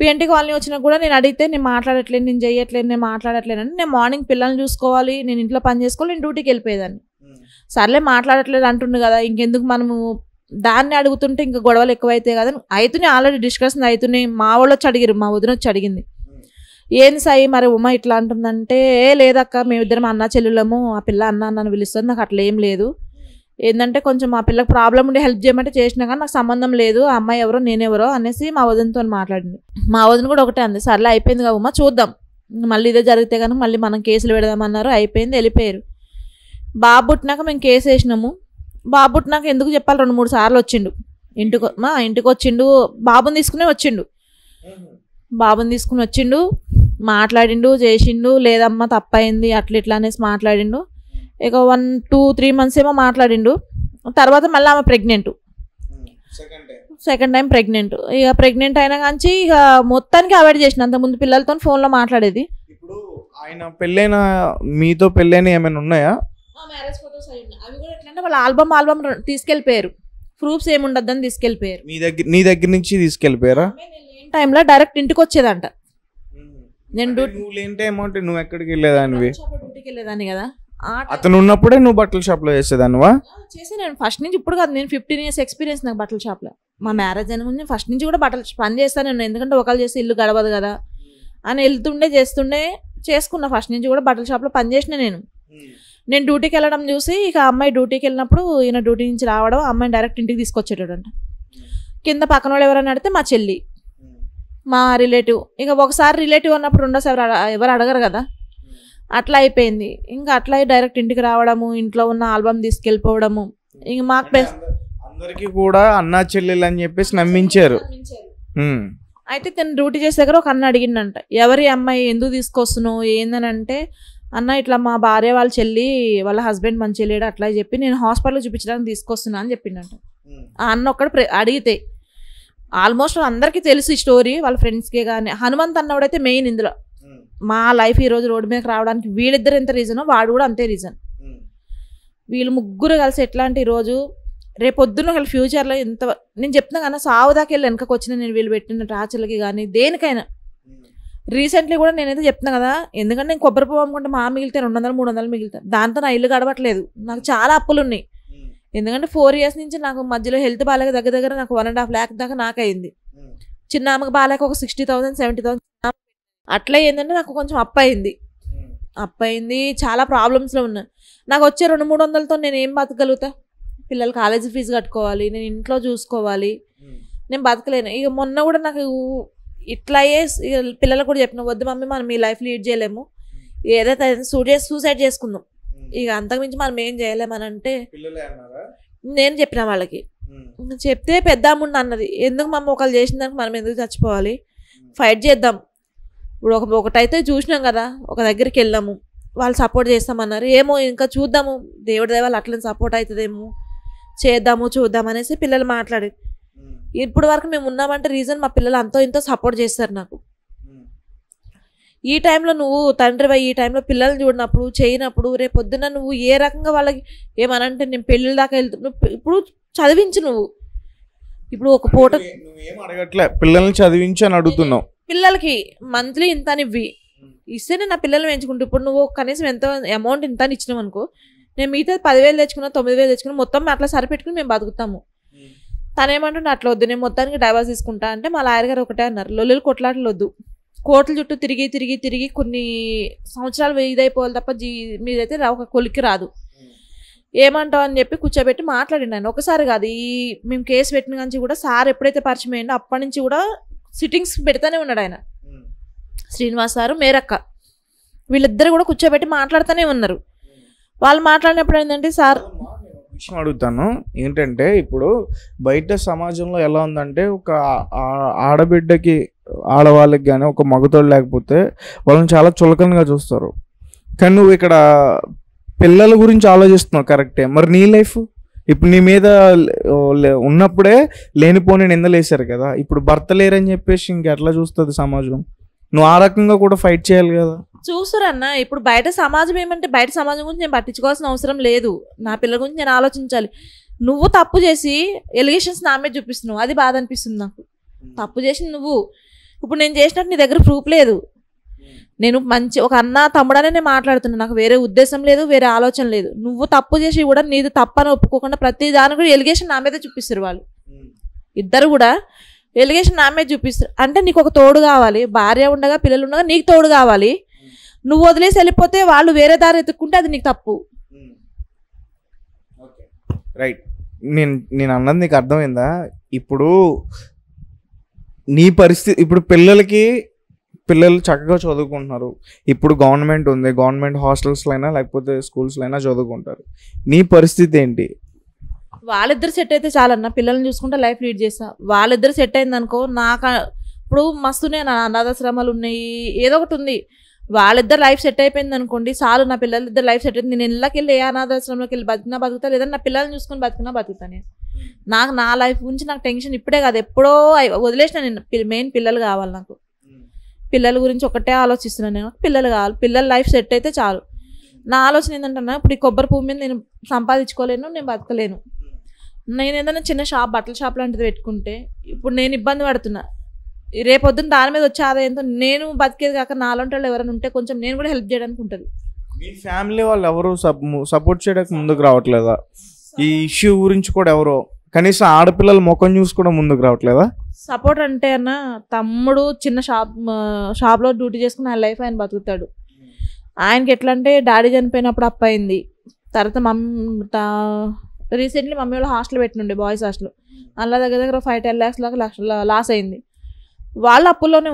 పిఎన్టీ కాలనీ వచ్చినా కూడా నేను అడిగితే నేను మాట్లాడట్లేదు, నేను చేయట్లేదు, నేను మాట్లాడట్లేదని. నేను మార్నింగ్ పిల్లల్ని చూసుకోవాలి, నేను ఇంట్లో పని చేసుకోవాలి, నేను డ్యూటీకి వెళ్ళిపోయేదాన్ని. సర్లే మాట్లాడట్లేదు అంటుండు కదా, ఇంకెందుకు మనము దాన్ని అడుగుతుంటే ఇంకా గొడవలు ఎక్కువైతాయి కదా. అవుతున్నాయి, ఆల్రెడీ డిస్కషన్ అవుతున్నాయి. మా వాళ్ళు వచ్చి అడిగారు, మా వదిన వచ్చి అడిగింది, ఏంది సాయి మరి ఉమ ఇట్లా అంటుందంటే, లేదక్క మేమిద్దరం అన్న చెల్లెళ్ళము, ఆ పిల్ల అన్న నన్ను పిలుస్తుంది, నాకు అట్లా ఏం లేదు. ఏంటంటే కొంచెం మా పిల్లకి ప్రాబ్లం ఉండి హెల్ప్ చేయమంటే చేసినా కానీ నాకు సంబంధం లేదు, ఆ అమ్మాయి ఎవరో నేనెవరో అనేసి మా వదినతో మాట్లాడింది. మా వదిన కూడా ఒకటే అంది, సర్లే అయిపోయింది కదా ఉమ్మ, చూద్దాం మళ్ళీ ఇదే జరిగితే కనుక మళ్ళీ మనం కేసులు పెడదామన్నారు. అయిపోయింది, వెళ్ళిపోయారు. బాబు పుట్టినాక మేము కేసు వేసినాము. బాబు పుట్టినాక ఎందుకు చెప్పాలి 2-3 సార్లు వచ్చిండు ఇంటికి వచ్చిండు. బాబుని తీసుకునే వచ్చిండు. బాబుని తీసుకుని వచ్చిండు, మాట్లాడిండు, చేసిండు, లేదమ్మా తప్పయింది అట్లా ఇట్లా అనేసి మాట్లాడిండు. ఇక 1-2-3 months ఏమో మాట్లాడిండు. తర్వాత మళ్ళీ ఆమె ప్రెగ్నెంట్, సెకండ్ టైం ప్రెగ్నెంట్. ఇక ప్రెగ్నెంట్ అయినా కానీ ఇక మొత్తానికి అవాయిడ్ చేసిన. అంతకుముందు పిల్లలతో ఫోన్లో మాట్లాడేది. ఇప్పుడు ఆయన పెళ్ళైన మీతో పెళ్ళైన ఏమైనా ఉన్నాయా? మ్యారేజ్ ఫోటోస్ అవి కూడా ఎట్లా అంటే వాళ్ళ ఆల్బమ్ తీసుకెళ్ళిపోయారు, ప్రూఫ్స్ ఏమి ఉండద్దని తీసుకెళ్ళిపోయారు. నీ దగ్గర నుంచి తీసుకెళ్ళిపోయారా? టైంలో డైరెక్ట్ ఇంటికి వచ్చేదంట. నేను నువ్వు ఎక్కడికి వెళ్ళేదానివి? డ్యూటీకి వెళ్ళేదాన్ని కదా. అతను ఉన్నప్పుడే నువ్వు బట్టల షాప్ లో చేసేదానివా? చేసి నేను ఫస్ట్ నుంచి ఇప్పుడు కాదు, నేను 15 years ఎక్స్పీరియన్స్ నాకు బట్టల షాప్ లో. మా మ్యారేజ్ అయిన ముందు ఫస్ట్ నుంచి కూడా బట్టలు పని చేస్తాను నేను, ఎందుకంటే ఒకళ్ళు చేస్తే ఇల్లు గడవదు కదా అని వెళ్తుండే చేసుకున్నా. ఫస్ట్ నుంచి కూడా బట్టల షాప్ లో పని చేసిన నేను డ్యూటీకి వెళ్ళడం చూసి ఇక అమ్మాయి డ్యూటీకి వెళ్ళినప్పుడు ఈయన డ్యూటీ నుంచి రావడం, అమ్మాయిని డైరెక్ట్ ఇంటికి తీసుకొచ్చేటంట. కింద పక్కన వాళ్ళు ఎవరైనా అడిగితే మా చెల్లి, మా రిలేటివ్. ఇక ఒకసారి రిలేటివ్ అన్నప్పుడు రెండోసారి ఎవరు అడగరు కదా, అట్లా అయిపోయింది. ఇంకా అట్లా డైరెక్ట్ ఇంటికి రావడము, ఇంట్లో ఉన్న ఆల్బమ్ తీసుకెళ్ళిపోవడము. ఇంక మాకు అందరికీ కూడా అన్నా చెల్లెలు అని చెప్పేసి నమ్మించారు. అయితే తను డ్యూటీ చేసే దగ్గర ఒక అన్న అడిగిండంట, ఎవరి అమ్మాయి ఎందుకు తీసుకొస్తున్నావు ఏందని అంటే, అన్న ఇట్లా మా భార్య వాళ్ళ చెల్లి వాళ్ళ హస్బెండ్ మంచి లేడు అట్లా చెప్పి నేను హాస్పిటల్ చూపించడానికి తీసుకొస్తున్నా అని చెప్పిండంట. ఆ అన్న ఒక్కడు అడిగితే ఆల్మోస్ట్ అందరికీ తెలుసు ఈ స్టోరీ, వాళ్ళ ఫ్రెండ్స్కే. కానీ హనుమంత్ అన్నవాడైతే మెయిన్ ఇందులో. మా లైఫ్ ఈరోజు రోడ్డు మీదకి రావడానికి వీళ్ళిద్దరు ఎంత రీజనో వాడు కూడా అంతే రీజన్. వీళ్ళు ముగ్గురు కలిసి ఎట్లా అంటే ఈరోజు రేపొద్దున ఒకళ్ళ ఫ్యూచర్లో ఎంత నేను చెప్తున్నా కానీ సావు దాకా వెళ్ళి వెనకకు వచ్చిన నేను వీళ్ళు పెట్టిన టార్చర్లకి కానీ దేనికైనా. రీసెంట్లీ కూడా నేనైతే చెప్తున్నా కదా, ఎందుకంటే నేను కొబ్బరి పువ్వు అమ్ముకుంటే మా మిగిలితే 200-300 మిగులుతాయి. దాంతో నా ఇల్లు గడవట్లేదు, నాకు చాలా అప్పులు ఉన్నాయి. ఎందుకంటే 4 years నుంచి నాకు మధ్యలో హెల్త్ బాగాలేక దగ్గర నాకు 1.5 lakh దాకా నాకయింది. చిన్న ఆమెకు బాగాలేక ఒక 60,000-70,000 అట్లా ఏంటంటే నాకు కొంచెం అప్పయింది, చాలా ప్రాబ్లమ్స్లో ఉన్నా. నాకు వచ్చే 200-300తో నేను ఏం బతకగలుగుతా? పిల్లలు కాలేజీ ఫీజు కట్టుకోవాలి, నేను ఇంట్లో చూసుకోవాలి, నేను బతకలేను. ఇక మొన్న కూడా నాకు ఇట్లా ఇక పిల్లలకు కూడా చెప్పిన, వద్దు మమ్మీ మనం మీ లైఫ్ లీడ్ చేయలేము, ఏదైతే సూసైడ్ చేసుకుందాం, ఇక అంతకుమించి మనం ఏం చేయలేమని అంటే నేను చెప్పిన వాళ్ళకి. చెప్తే పెద్ద అమ్ముండి అన్నది, ఎందుకు మమ్మీ ఒకళ్ళు చేసిన దానికి మనం ఎందుకు చచ్చిపోవాలి, ఫైట్ చేద్దాం. ఇప్పుడు ఒకటైతే చూసినాం కదా, ఒక దగ్గరికి వెళ్ళాము, వాళ్ళు సపోర్ట్ చేస్తామన్నారు. ఏమో ఇంకా చూద్దాము, దేవుడి దేవాళ్ళు అట్లనే సపోర్ట్ అవుతుందేమో, చూద్దాం అనేసి పిల్లలు మాట్లాడి ఇప్పుడు వరకు మేము ఉన్నామంటే రీజన్ మా పిల్లలు అంతో ఇంతో సపోర్ట్ చేస్తారు నాకు. ఈ టైంలో నువ్వు తండ్రివై ఈ టైంలో పిల్లల్ని చూడినప్పుడు చేయనప్పుడు రేపు పొద్దున్న నువ్వు ఏ రకంగా వాళ్ళకి ఏమనంటే నేను పెళ్ళిళ్ళ దాకా వెళ్తున్నావు, ఇప్పుడు చదివించు. నువ్వు ఇప్పుడు ఒక పూట అడగట్లే, పిల్లల్ని చదివించి అని అడుగుతున్నావు. పిల్లలకి మంత్లీ ఇంత ఇవ్వి ఇస్తే నేను నా పిల్లల్ని పెంచుకుంటూ, ఇప్పుడు నువ్వు కనీసం ఎంతో అమౌంట్ ఇంత అని ఇచ్చినావు అనుకో, నేను మిగతా 10,000 తెచ్చుకున్నా 9,000 తెచ్చుకున్నా మొత్తం అట్లా సరిపెట్టుకుని మేము బతుకుతాము. తనేమంటుండే అట్లా వద్దు, నేను మొత్తానికి డైవర్స్ తీసుకుంటా అంటే మా లాయర్ గారు ఒకటే అన్నారు, లొల్లులు కొట్లాటలు వద్దు, కోర్టుల చుట్టూ తిరిగి కొన్ని సంవత్సరాలు ఇదైపోవాలి తప్ప మీరైతే ఒక కొలిక్కి రాదు, ఏమంటావు అని చెప్పి కూర్చోబెట్టి మాట్లాడిండు ఆయన. ఒకసారి కాదు, మేము కేసు పెట్టిన నుంచి కూడా సార్ ఎప్పుడైతే పరిచయం అయ్యిందో అప్పటి నుంచి కూడా సిట్టింగ్స్ పెడతానే ఉన్నాడు ఆయన. శ్రీనివాస్ సారు మేరక్క వీళ్ళిద్దరు కూడా కూర్చోబెట్టి మాట్లాడుతూనే ఉన్నారు. వాళ్ళు మాట్లాడినప్పుడు ఏంటంటే, సార్ విషయం అడుగుతాను ఏంటంటే, ఇప్పుడు బయట సమాజంలో ఎలా ఉందంటే, ఒక ఆడబిడ్డకి ఆడవాళ్ళకి కానీ ఒక మగతోడు లేకపోతే వాళ్ళని చాలా చులకనగా చూస్తారు. కానీ నువ్వు ఇక్కడ పిల్లల గురించి ఆలోచిస్తున్నావు, కరెక్టే. మరి నీ లైఫ్ ఇప్పుడు నీ మీద ఉన్నప్పుడే లేనిపోని నిందలేశారు కదా, ఇప్పుడు భర్త లేరని చెప్పేసి ఇంకెట్లా చూస్తుంది సమాజం? నువ్వు ఆ రకంగా కూడా ఫైట్ చేయాలి కదా. చూసురన్న, ఇప్పుడు బయట సమాజం ఏమంటే బయట సమాజం గురించి నేను పట్టించుకోవాల్సిన అవసరం లేదు. నా పిల్లల గురించి నేను ఆలోచించాలి. నువ్వు తప్పు చేసి ఎలిగేషన్స్ నా మీద చూపిస్తున్నావు, అది బాధ అనిపిస్తుంది నాకు. తప్పు చేసి నువ్వు ఇప్పుడు నేను చేసినట్టు నీ దగ్గర ప్రూఫ్ లేదు. నేను మంచి ఒక అన్న తమ్ముడనే నేను మాట్లాడుతున్నా, నాకు వేరే ఉద్దేశం లేదు, వేరే ఆలోచన లేదు. నువ్వు తప్పు చేసి కూడా నీది తప్పని ఒప్పుకోకుండా ప్రతి దాని కూడా ఎలిగేషన్ నా మీద చూపిస్తారు వాళ్ళు ఇద్దరు కూడా. ఎలిగేషన్ నా మీద చూపిస్తారు అంటే నీకు ఒక తోడు కావాలి, భార్య ఉండగా పిల్లలు ఉండగా నీకు తోడు కావాలి. నువ్వు వదిలేసి వెళ్ళిపోతే వాళ్ళు వేరే దారి ఎత్తుక్కుంటే అది నీకు తప్పు. రైట్. నేను అన్నది నీకు అర్థమైందా? ఇప్పుడు నీ పరిస్థితి, ఇప్పుడు పిల్లలు చక్కగా చదువుకుంటున్నారు. ఇప్పుడు గవర్నమెంట్ ఉంది, గవర్నమెంట్ హాస్టల్స్లో అయినా లేకపోతే స్కూల్స్లో అయినా చదువుకుంటారు. నీ పరిస్థితి ఏంటి? వాళ్ళిద్దరు సెట్ అయితే చాలన్న, పిల్లల్ని చూసుకుంటే లైఫ్ లీడ్ చేస్తా. వాళ్ళిద్దరు సెట్ అయింది అనుకో, నాకు ఇప్పుడు మస్తునే అనాథాశ్రమాలు ఉన్నాయి, ఏదో ఒకటి ఉంది. వాళ్ళిద్దరు లైఫ్ సెట్ అయిపోయింది అనుకోండి చాలు, నా పిల్లలిద్దరు లైఫ్ సెట్ అయింది. నేను ఇళ్ళకి వెళ్ళి ఏ అనాథాశ్రమంలోకి వెళ్ళి బతికినా బతుకుతా, లేదంటే నా పిల్లల్ని చూసుకొని బతికినా బతుకుతా. నేను నాకు నా లైఫ్ గురించి నాకు టెన్షన్ ఇప్పుడే కాదు, ఎప్పుడో వదిలేసిన. నేను మెయిన్ పిల్లలు కావాలి నాకు. పిల్లల గురించి ఒకటే ఆలోచిస్తున్నాను నేను, పిల్లలు కావాలి. పిల్లల లైఫ్ సెట్ అయితే చాలు. నా ఆలోచన ఏంటంటే ఇప్పుడు ఈ కొబ్బరి పువ్వు మీద నేను సంపాదించుకోలేను, నేను బతకలేను. నేను ఏదైనా చిన్న బట్టల షాప్ లాంటిది పెట్టుకుంటే ఇప్పుడు నేను ఇబ్బంది పడుతున్నా. రేపొద్దున దాని మీద వచ్చే ఆదాయంతో నేను బతికేది కాక నాలంటి వాళ్ళు ఎవరైనా ఉంటే కొంచెం నేను కూడా హెల్ప్ చేయడానికి ఉంటుంది. మీ ఫ్యామిలీ వాళ్ళు ఎవరు సపోర్ట్ చేయడానికి ముందుకు రావట్లేదా? ఈ ఇష్యూ గురించి కూడా ఎవరో కనీసం ఆడపిల్లల ముఖం చూసి కూడా ముందుకు రావట్లేదా? సపోర్ట్ అంటే అన్న, తమ్ముడు చిన్న షాప్లో డ్యూటీ చేసుకుని ఆయన లైఫ్ ఆయన బతుకుతాడు. ఆయనకి ఎట్లా అంటే డాడీ చనిపోయినప్పుడు అప్పు అయింది. తర్వాత రీసెంట్లీ మమ్మీ వాళ్ళు హాస్టల్ పెట్టినుండే, బాయ్స్ హాస్టల్. అలా దగ్గర 5-10 lakhs లాగా లాస్ అయింది. వాళ్ళు అప్పుల్లోనే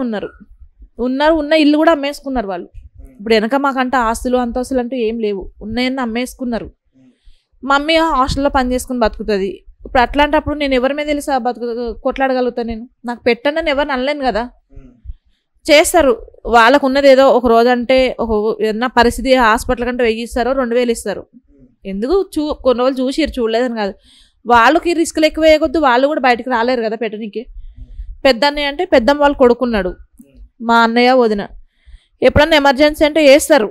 ఉన్న ఇల్లు కూడా అమ్మేసుకున్నారు వాళ్ళు. ఇప్పుడు వెనక మాకంటే ఆస్తులు అంతస్తులు అంటూ ఏం లేవు, ఉన్నాయని అమ్మేసుకున్నారు. మమ్మీ హాస్టల్లో పని చేసుకుని బతుకుతుంది. ఇప్పుడు అట్లాంటప్పుడు నేను ఎవరి మీద తెలిసి కొట్లాడగలుగుతాను? నేను నాకు పెట్టండి ఎవరిని అనలేను కదా. చేస్తారు, వాళ్ళకు ఉన్నది ఏదో ఒక రోజు అంటే ఏదన్నా పరిస్థితి హాస్పిటల్ కంటే 1000 ఇస్తారో 2000 ఇస్తారు. ఎందుకు కొన్ని రోజులు చూడలేదని కాదు, వాళ్ళకి రిస్క్లు ఎక్కువ వేయకొద్దు, వాళ్ళు కూడా బయటకు రాలేరు కదా పెట్టడానికి. పెద్ద అన్నయ్య అంటే పెద్దమ్మ వాళ్ళు కొడుకున్నాడు, మా అన్నయ్య వదిన. ఎప్పుడన్నా ఎమర్జెన్సీ అంటే వేస్తారు,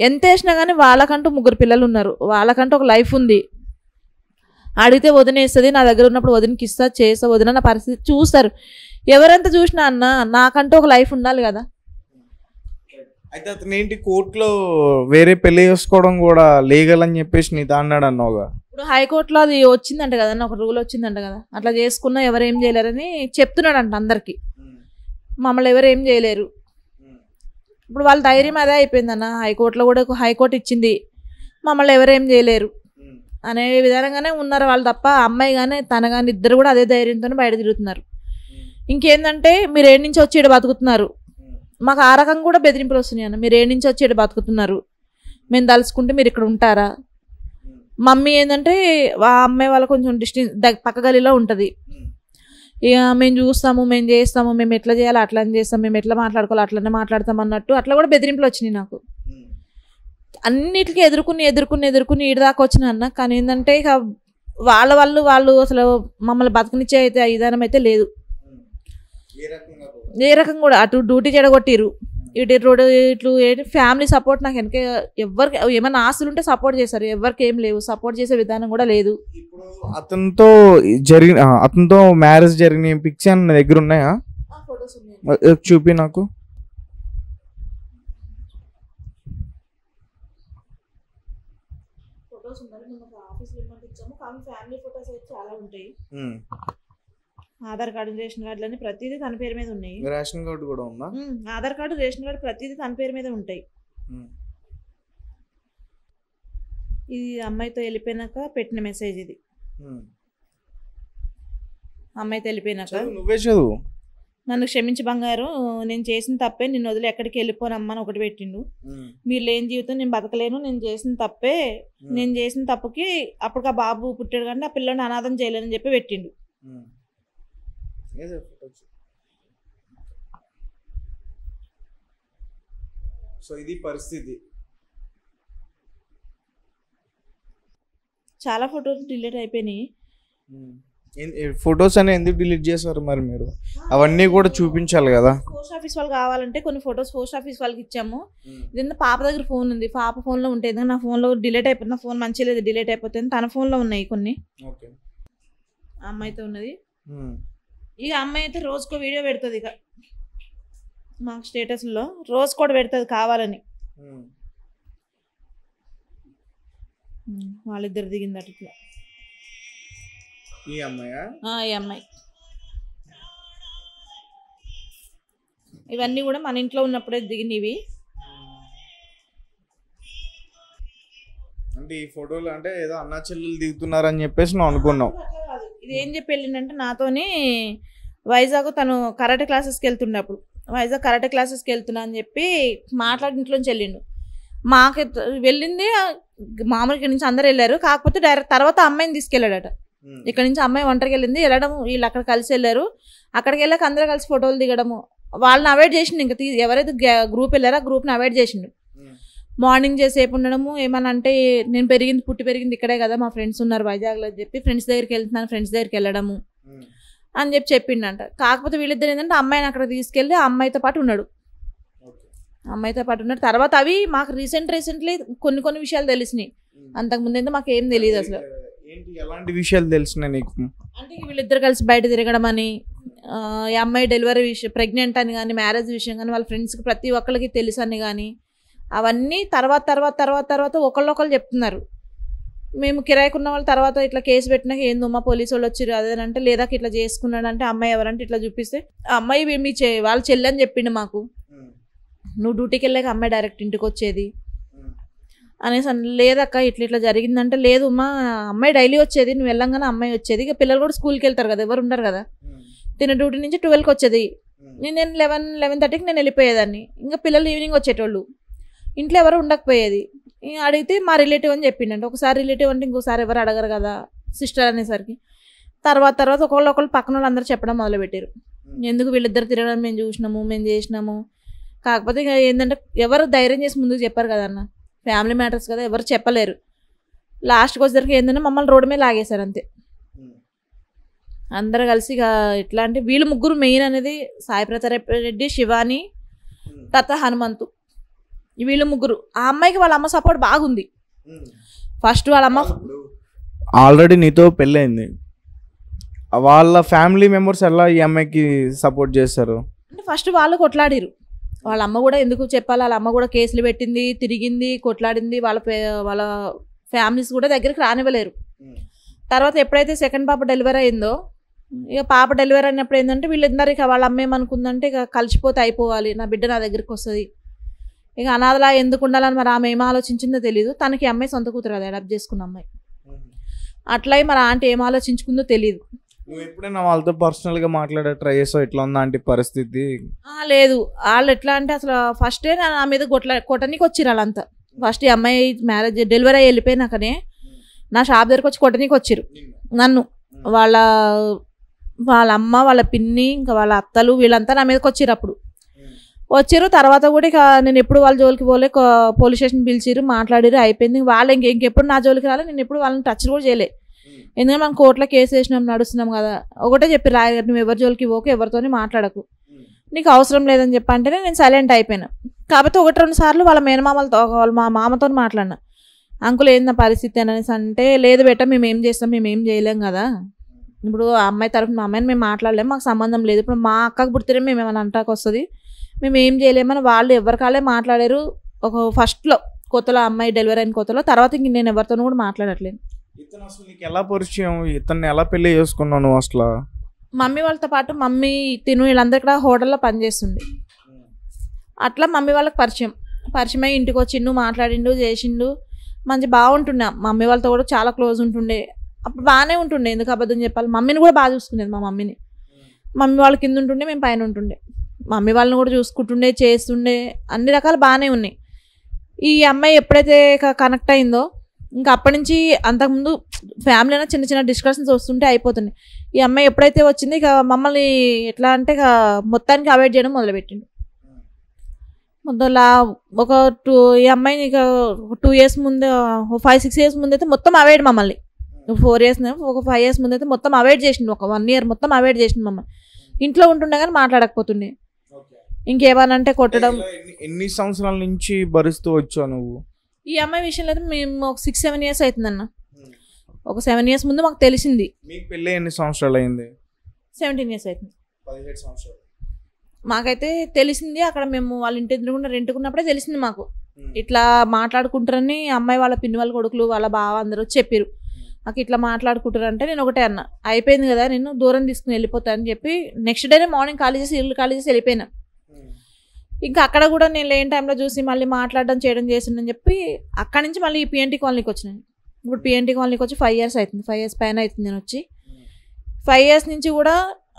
ఎంత వేసినా కానీ వాళ్ళకంటూ 3 పిల్లలు ఉన్నారు, వాళ్ళకంటూ ఒక లైఫ్ ఉంది. అడిగితే వదిన ఇస్తుంది, నా దగ్గర ఉన్నప్పుడు వదినకి ఇస్తా, చేస్తా, వదిన నా పరిస్థితి చూస్తారు. ఎవరెంత చూసినా అన్న నాకంటూ ఒక లైఫ్ ఉండాలి కదా. అయితే అతను ఏంటి కోర్టులో వేరే పెళ్లి చేసుకోవడం కూడా లీగల్ అని చెప్పేసి నీ అన్నాడు అన్నావుగా. ఇప్పుడు హైకోర్టులో అది వచ్చిందంట కదా, ఒక రూల్ వచ్చిందంట కదా, అట్లా చేసుకున్నా ఎవరేం చేయలేరని చెప్తున్నాడంట అందరికి. మమ్మల్ని ఎవరేం చేయలేరు. ఇప్పుడు వాళ్ళ ధైర్యం అదే అయిపోయిందన్న. హైకోర్టులో కూడా హైకోర్టు ఇచ్చింది, మమ్మల్ని ఎవరేం చేయలేరు అనే విధానంగానే ఉన్నారు వాళ్ళు తప్ప, అమ్మాయి కానీ తన కానీ ఇద్దరు కూడా అదే ధైర్యంతో బయట తిరుగుతున్నారు. ఇంకేందంటే మీరు ఏడు నుంచి వచ్చి బతుకుతున్నారు, మాకు ఆ రకంగా కూడా బెదిరింపులు వస్తున్నాయి అన్న. మీరు ఏడు నుంచి వచ్చి బతుకుతున్నారు, మేము తలుచుకుంటే మీరు ఇక్కడ ఉంటారా? మమ్మీ ఏంటంటే ఆ అమ్మాయి వాళ్ళ కొంచెం డిస్టెన్స్ పక్క గలీలో ఉంటుంది. ఇక మేము చూస్తాము, మేము చేస్తాము, మేము ఎట్లా చేయాలి అట్లా చేస్తాం, మేము ఎట్లా మాట్లాడుకోవాలి అట్లనే మాట్లాడతాం అన్నట్టు అట్లా కూడా బెదిరింపులు వచ్చినాయి నాకు. అన్నిటికీ ఎదుర్కొని ఈడ దాకా వచ్చిన అన్న. కానీ ఏంటంటే ఇక వాళ్ళు అసలు మమ్మల్ని బతకనిచ్చే అయితే విధానం అయితే లేదు. ఏ రకంగా కూడా అటు డ్యూటీ చెడగొట్టిరు, ఇటు ఫ్యామిలీ సపోర్ట్ నాకు వెనక ఎవరికి ఏమైనా ఆస్తులు ఉంటే సపోర్ట్ చేశారు, ఎవరికి ఏం లేవు, సపోర్ట్ చేసే విధానం కూడా లేదు. అతనితో మ్యారేజ్ జరిగిన పిక్చర్ నా దగ్గర ఉన్నాయా? చూపి నాకు. ఆధార్ కార్డు, రేషన్ కార్డులు అని ప్రతిదీ తన పేరు మీద ఉన్నాయి. రేషన్ కార్డు కూడా ఉందా? ఆధార్ కార్డు, రేషన్ కార్డు ప్రతిదీ తన పేరు మీద ఉంటాయి. ఇది అమ్మాయితో వెళ్ళిపోయినాక పెట్టిన మెసేజ్. ఇది అమ్మాయితో వెళ్ళిపోయినాక, నువ్వే చదువు. నన్ను క్షమించి బంగారు, నేను చేసిన తప్పే, నిన్ను వదిలి ఎక్కడికి వెళ్ళిపోనమ్మని ఒకటి పెట్టిండు. మీరు లేని జీవితం నేను బతకలేను, నేను చేసిన తప్పే, నేను చేసిన తప్పుకి అప్పటికి ఆ బాబు పుట్టాడు కానీ ఆ పిల్లని అనాథం చేయలేనని చెప్పి పెట్టిండు. సో ఇది పరిస్థితి. చాలా ఫొటోస్ డిలీట్ అయిపోయినాయి. ఫొటోస్ అని ఎందుకు డిలీట్ చేశారు మరి మీరు? అవన్నీ కూడా చూపించాలి కదా. పోస్ట్ ఆఫీస్ వాళ్ళు కావాలంటే కొన్ని ఫొటోస్ పోస్ట్ ఆఫీస్ వాళ్ళకి ఇచ్చాము. ఇదంతా పాప దగ్గర ఫోన్ ఉంది, పాప ఫోన్లో ఉంటే నా ఫోన్లో డిలీట్ అయిపోతుంది, నా ఫోన్ మంచిగా లేదు డిలీట్ అయిపోతుంది, తన ఫోన్లో ఉన్నాయి కొన్ని. అమ్మాయితో ఉన్నది. ఇక అమ్మాయి అయితే రోజుకో వీడియో పెడుతుంది, ఇక మాకు స్టేటస్లో రోజు కూడా పెడుతుంది కావాలని. వాళ్ళిద్దరు దిగింది అట్లా. ఈ అమ్మాయి ఇవన్నీ కూడా మన ఇంట్లో ఉన్నప్పుడే దిగినవి. అంటే ఈ ఫోటోలు అంటే ఏదో అన్నా చెల్లెలు దిగుతున్నారని చెప్పేసి నువ్వు అనుకున్నావు. ఇది ఏం చెప్పి వెళ్ళిందంటే నాతోని వైజాగ్ తను కరాటే క్లాసెస్కి వెళ్తుండే, అప్పుడు వైజాగ్ కరాటే క్లాసెస్కి వెళ్తున్నా అని చెప్పి మాట్లాడి ఇంట్లోంచి వెళ్ళిండు. మాకు వెళ్ళింది మామూలు ఇక్కడ నుంచి అందరు వెళ్ళారు, కాకపోతే డైరెక్ట్ తర్వాత అమ్మాయిని తీసుకెళ్ళాడట. ఇక్కడ నుంచి అమ్మాయి ఒంటరికి వెళ్ళింది, వెళ్ళడం వీళ్ళు అక్కడ కలిసి వెళ్ళారు. అక్కడికి వెళ్ళాక అందరూ కలిసి ఫోటోలు దిగడము, వాళ్ళని అవాయిడ్ చేసిండు. ఇంకా ఎవరైతే గ్రూప్ వెళ్ళారో ఆ గ్రూప్ని అవాయిడ్ చేసిండు. మార్నింగ్ చేసేపు ఉండడము, ఏమన్నా అంటే నేను పుట్టి పెరిగింది ఇక్కడే కదా, మా ఫ్రెండ్స్ ఉన్నారు వైజాగ్లో అని చెప్పి ఫ్రెండ్స్ దగ్గరికి వెళ్తున్నాను, ఫ్రెండ్స్ దగ్గరికి వెళ్ళడము అని చెప్పి చెప్పిండంట. కాకపోతే వీళ్ళిద్దరు ఏంటంటే అమ్మాయిని అక్కడ తీసుకెళ్ళి అమ్మాయితో పాటు ఉన్నాడు. తర్వాత అవి మాకు రీసెంట్లీ కొన్ని విషయాలు తెలిసినాయి. అంతకుముందు అయితే మాకు ఏం తెలియదు అసలు. ఎలాంటి విషయాలు తెలిసినాయి నీకు? అంటే వీళ్ళిద్దరు కలిసి బయట తిరగడం అని, ఈ అమ్మాయి డెలివరీ విషయం, ప్రెగ్నెంట్ అని కానీ, మ్యారేజ్ విషయం కానీ వాళ్ళ ఫ్రెండ్స్కి ప్రతి ఒక్కరికి తెలుసు అని కానీ, అవన్నీ తర్వాత ఒకళ్ళు చెప్తున్నారు. మేము కిరాయికున్న వాళ్ళు తర్వాత ఇట్లా కేసు పెట్టినాక ఏందమ్మా పోలీసు వాళ్ళు వచ్చారు అదేనంటే, లేదా ఇట్లా చేసుకున్నాడంటే అమ్మాయి ఎవరంటే ఇట్లా చూపిస్తే అమ్మాయి వాళ్ళ చెల్లి అని చెప్పిండు మాకు. నువ్వు డ్యూటీకి వెళ్ళాక అమ్మాయి డైరెక్ట్ ఇంటికి వచ్చేది అనేసి లేదక్క ఇట్లా జరిగిందంటే, లేదు మా అమ్మాయి డైలీ వచ్చేది, నువ్వు వెళ్ళంగానే అమ్మాయి వచ్చేది. ఇక పిల్లలు కూడా స్కూల్కి వెళ్తారు కదా, ఎవరు ఉండరు కదా, తిన డ్యూటీ నుంచి 12కి వచ్చేది, నేను 11:30కి నేను వెళ్ళిపోయేదాన్ని. ఇంకా పిల్లలు ఈవినింగ్ వచ్చేటోళ్ళు, ఇంట్లో ఎవరు ఉండకపోయేది. అడిగితే మా రిలేటివ్ అని చెప్పిండంటే, ఒకసారి రిలేటివ్ అంటే ఇంకోసారి ఎవరు అడగరు కదా సిస్టర్ అనేసరికి తర్వాత ఒకళ్ళు పక్కన వాళ్ళు అందరూ చెప్పడం మొదలుపెట్టారు. ఎందుకు వీళ్ళిద్దరు తిరగడం మేము చూసినాము, మేము చేసినాము. కాకపోతే ఇక ఏంటంటే ఎవరు ధైర్యం చేసి ముందుకు చెప్పారు కదా అన్న, ఫ్యామిలీ మ్యాటర్స్ కదా, ఎవరు చెప్పలేరు. లాస్ట్కి వచ్చేసరికి ఏంటంటే మమ్మల్ని రోడ్డు మీద లాగేశారు అంతే. అందరూ కలిసి ఇక ఎట్లా అంటే వీళ్ళు ముగ్గురు మెయిన్ అనేది సాయి ప్రతాప్ రెడ్డి, శివాని, హనుమంతు, వీళ్ళు ముగ్గురు. ఆ అమ్మాయికి వాళ్ళ అమ్మ సపోర్ట్ బాగుంది. ఫస్ట్ వాళ్ళ అమ్మ ఆల్రెడీ నీతో పెళ్ళైంది, వాళ్ళ ఫ్యామిలీ మెంబర్స్ ఎలా ఈ అమ్మాయికి సపోర్ట్ చేస్తారు అంటే ఫస్ట్ వాళ్ళు కొట్లాడిరు. వాళ్ళ అమ్మ కూడా ఎందుకు చెప్పాలి, వాళ్ళ అమ్మ కూడా కేసులు పెట్టింది, తిరిగింది, కొట్లాడింది. వాళ్ళ ఫ్యామిలీస్ కూడా దగ్గరికి రానివ్వలేరు. తర్వాత ఎప్పుడైతే సెకండ్ పాప డెలివరీ అయిందో, ఇక పాప డెలివరీ అయినప్పుడు ఏంటంటే వీళ్ళందరూ ఇక వాళ్ళ అమ్మ ఏమనుకుందంటే ఇక కలిసిపోతే అయిపోవాలి, నా బిడ్డ నా దగ్గరికి వస్తుంది, ఇక అనాథలా ఎందుకు ఉండాలని మరి ఆమె ఏం ఆలోచించిందో తెలియదు. తనకి అమ్మాయి సొంత కూతురు, అది అడాప్ట్ చేసుకున్న అమ్మాయి. అట్లా మరి ఆంటీ ఏం ఆలోచించుకుందో తెలియదు. నువ్వు ఎప్పుడైనా వాళ్ళతో పర్సనల్గా మాట్లాడే ట్రై చేసావు ఎట్లా ఉందా ఆంటీ పరిస్థితి? లేదు, వాళ్ళు ఎట్లా అంటే అసలు ఫస్టే నా మీద కొట్టనీకి వచ్చిర్రు వాళ్ళంతా. ఫస్ట్ ఈ అమ్మాయి మ్యారేజ్ డెలివరీ అయ్యి వెళ్ళిపోయినాకనే నా షాప్ దగ్గరకు వచ్చి కొట్టనీకి వచ్చిర్రు నన్ను. వాళ్ళ అమ్మ, వాళ్ళ పిన్ని, ఇంకా వాళ్ళ అత్తలు వీళ్ళంతా నా మీదకి వచ్చిర్రు. అప్పుడు వచ్చారు. తర్వాత కూడా ఇక నేను ఎప్పుడు వాళ్ళ జోలికి పోలే, పోలీస్ స్టేషన్ పిలిచిరు, మాట్లాడిరు, అయిపోయింది. వాళ్ళు ఇంకెప్పుడు నా జోలికి రాలే, నేను ఎప్పుడు వాళ్ళని టచ్ కూడా చేయలే. ఎందుకంటే మనం కోర్టులో కేసు వేసినాం, నడుస్తున్నాం కదా. ఒకటే చెప్పి రాయగారు, నువ్వు ఎవరి జోలికి పోకు, ఎవరితోని మాట్లాడకు, నీకు అవసరం లేదని చెప్పంటేనే నేను సైలెంట్ అయిపోయినా. కాకపోతే 1-2 సార్లు వాళ్ళ మేనమామలతో, మా మామతో మాట్లాడినా, అంకుల్ ఏందా పరిస్థితి అనేసి అంటే, లేదు బెట్ట మేము ఏం చేస్తాం, మేము ఏం చేయలేం కదా, ఇప్పుడు ఆ అమ్మాయి తరఫున మా అమ్మాయిని మేము మాట్లాడలేము, మాకు సంబంధం లేదు, ఇప్పుడు మా అక్కకు పుడితేనే మేము ఏమైనా అంటాకు వస్తుంది, మేము ఏం చేయలేమని వాళ్ళు ఎవరికాలే మాట్లాడారు. ఒక ఫస్ట్లో కొత్తలో అమ్మాయి డెలివరీ అయిన కొత్తలో, తర్వాత ఇంక నేను ఎవరితోనూ కూడా మాట్లాడట్లేదు. ఇతను అసలు నీకు ఎలా పరిచయం, ఇతన్ని ఎలా పెళ్లి చేసుకున్నావు నువ్వు అసలు? మమ్మీ వాళ్ళతో పాటు మమ్మీ తిను వీళ్ళందరూ ఇక్కడ హోటల్లో పనిచేస్తుండే, అట్లా మమ్మీ వాళ్ళకి పరిచయం అయ్యి ఇంటికి వచ్చిండు, మాట్లాడిండు, చేసిండు, మంచి బాగుంటుండే. మమ్మీ వాళ్ళతో కూడా చాలా క్లోజ్ ఉంటుండే, అప్పుడు బాగానే ఉంటుండే, ఎందుకు అబద్ధం చెప్పాలి. మమ్మీని కూడా బాగా చూసుకునేది, మా మమ్మీని. మమ్మీ వాళ్ళ కింద ఉంటుండే, మేము పైన ఉంటుండే. మమ్మీ వాళ్ళని కూడా చూసుకుంటుండే, చేస్తుండే, అన్ని రకాలు బాగానే ఉన్నాయి. ఈ అమ్మాయి ఎప్పుడైతే కనెక్ట్ అయిందో ఇంకా అప్పటి నుంచి, అంతకుముందు ఫ్యామిలీ అయినా చిన్న చిన్న డిస్కషన్స్ వస్తుంటే అయిపోతుంది. ఈ అమ్మాయి ఎప్పుడైతే వచ్చింది ఇక మమ్మల్ని ఎట్లా అంటే ఇక మొత్తానికి అవాయిడ్ చేయడం మొదలుపెట్టిండు. మొదలా ఈ అమ్మాయిని ఇక 2 years ముందు, 5-6 years ముందు అయితే మొత్తం అవాయిడ్ మమ్మల్ని. 4 years ఒక 5 years ముందు అయితే మొత్తం అవాయిడ్ చేసిండు, ఒక 1 year మొత్తం అవాయిడ్ చేసిండు మమ్మల్ని. ఇంట్లో ఉంటుండే కానీ మాట్లాడకపోతుండే, ఇంకేమనంటే కొట్టడం. ఎన్ని సంవత్సరాల నుంచి భరిస్తూ వచ్చావు నువ్వు? ఈ అమ్మాయి విషయంలో అయితే మేము ఒక 6-7 years అవుతుందన్న. ఒక 7 years ముందు మాకు తెలిసింది. మీకు పెళ్ళి ఎన్ని సంవత్సరాలు అయింది? 17 years అవుతుంది. 17 సంవత్సరాలు. మాకైతే తెలిసింది అక్కడ, మేము వాళ్ళ ఇంటి ఎదురుగుండా రెంట్కున్నప్పుడే తెలిసింది మాకు ఇట్లా మాట్లాడుకుంటారని. అమ్మాయి వాళ్ళ పిన్ని వాళ్ళ కొడుకులు వాళ్ళ బావ అందరూ చెప్పారు నాకు ఇట్లా మాట్లాడుకుంటారు. అంటే నేను ఒకటే అన్న, అయిపోయింది కదా నేను దూరం తీసుకుని వెళ్ళిపోతా అని చెప్పి నెక్స్ట్ డేనే మార్నింగ్ ఖాళీ చేసి ఇల్లు ఖాళీ చేసి వెళ్ళిపోయినా. ఇంకా అక్కడ కూడా నేను లేని టైంలో చూసి మళ్ళీ మాట్లాడడం చేయడం చేసిందని చెప్పి అక్కడి నుంచి మళ్ళీ ఈ పిఎన్టీ కాలనీకి వచ్చినాను. ఇప్పుడు పిఎన్టీ కాలనీకి వచ్చి 5 years అవుతుంది, 5 years పైన అవుతుంది నేను వచ్చి. 5 years నుంచి కూడా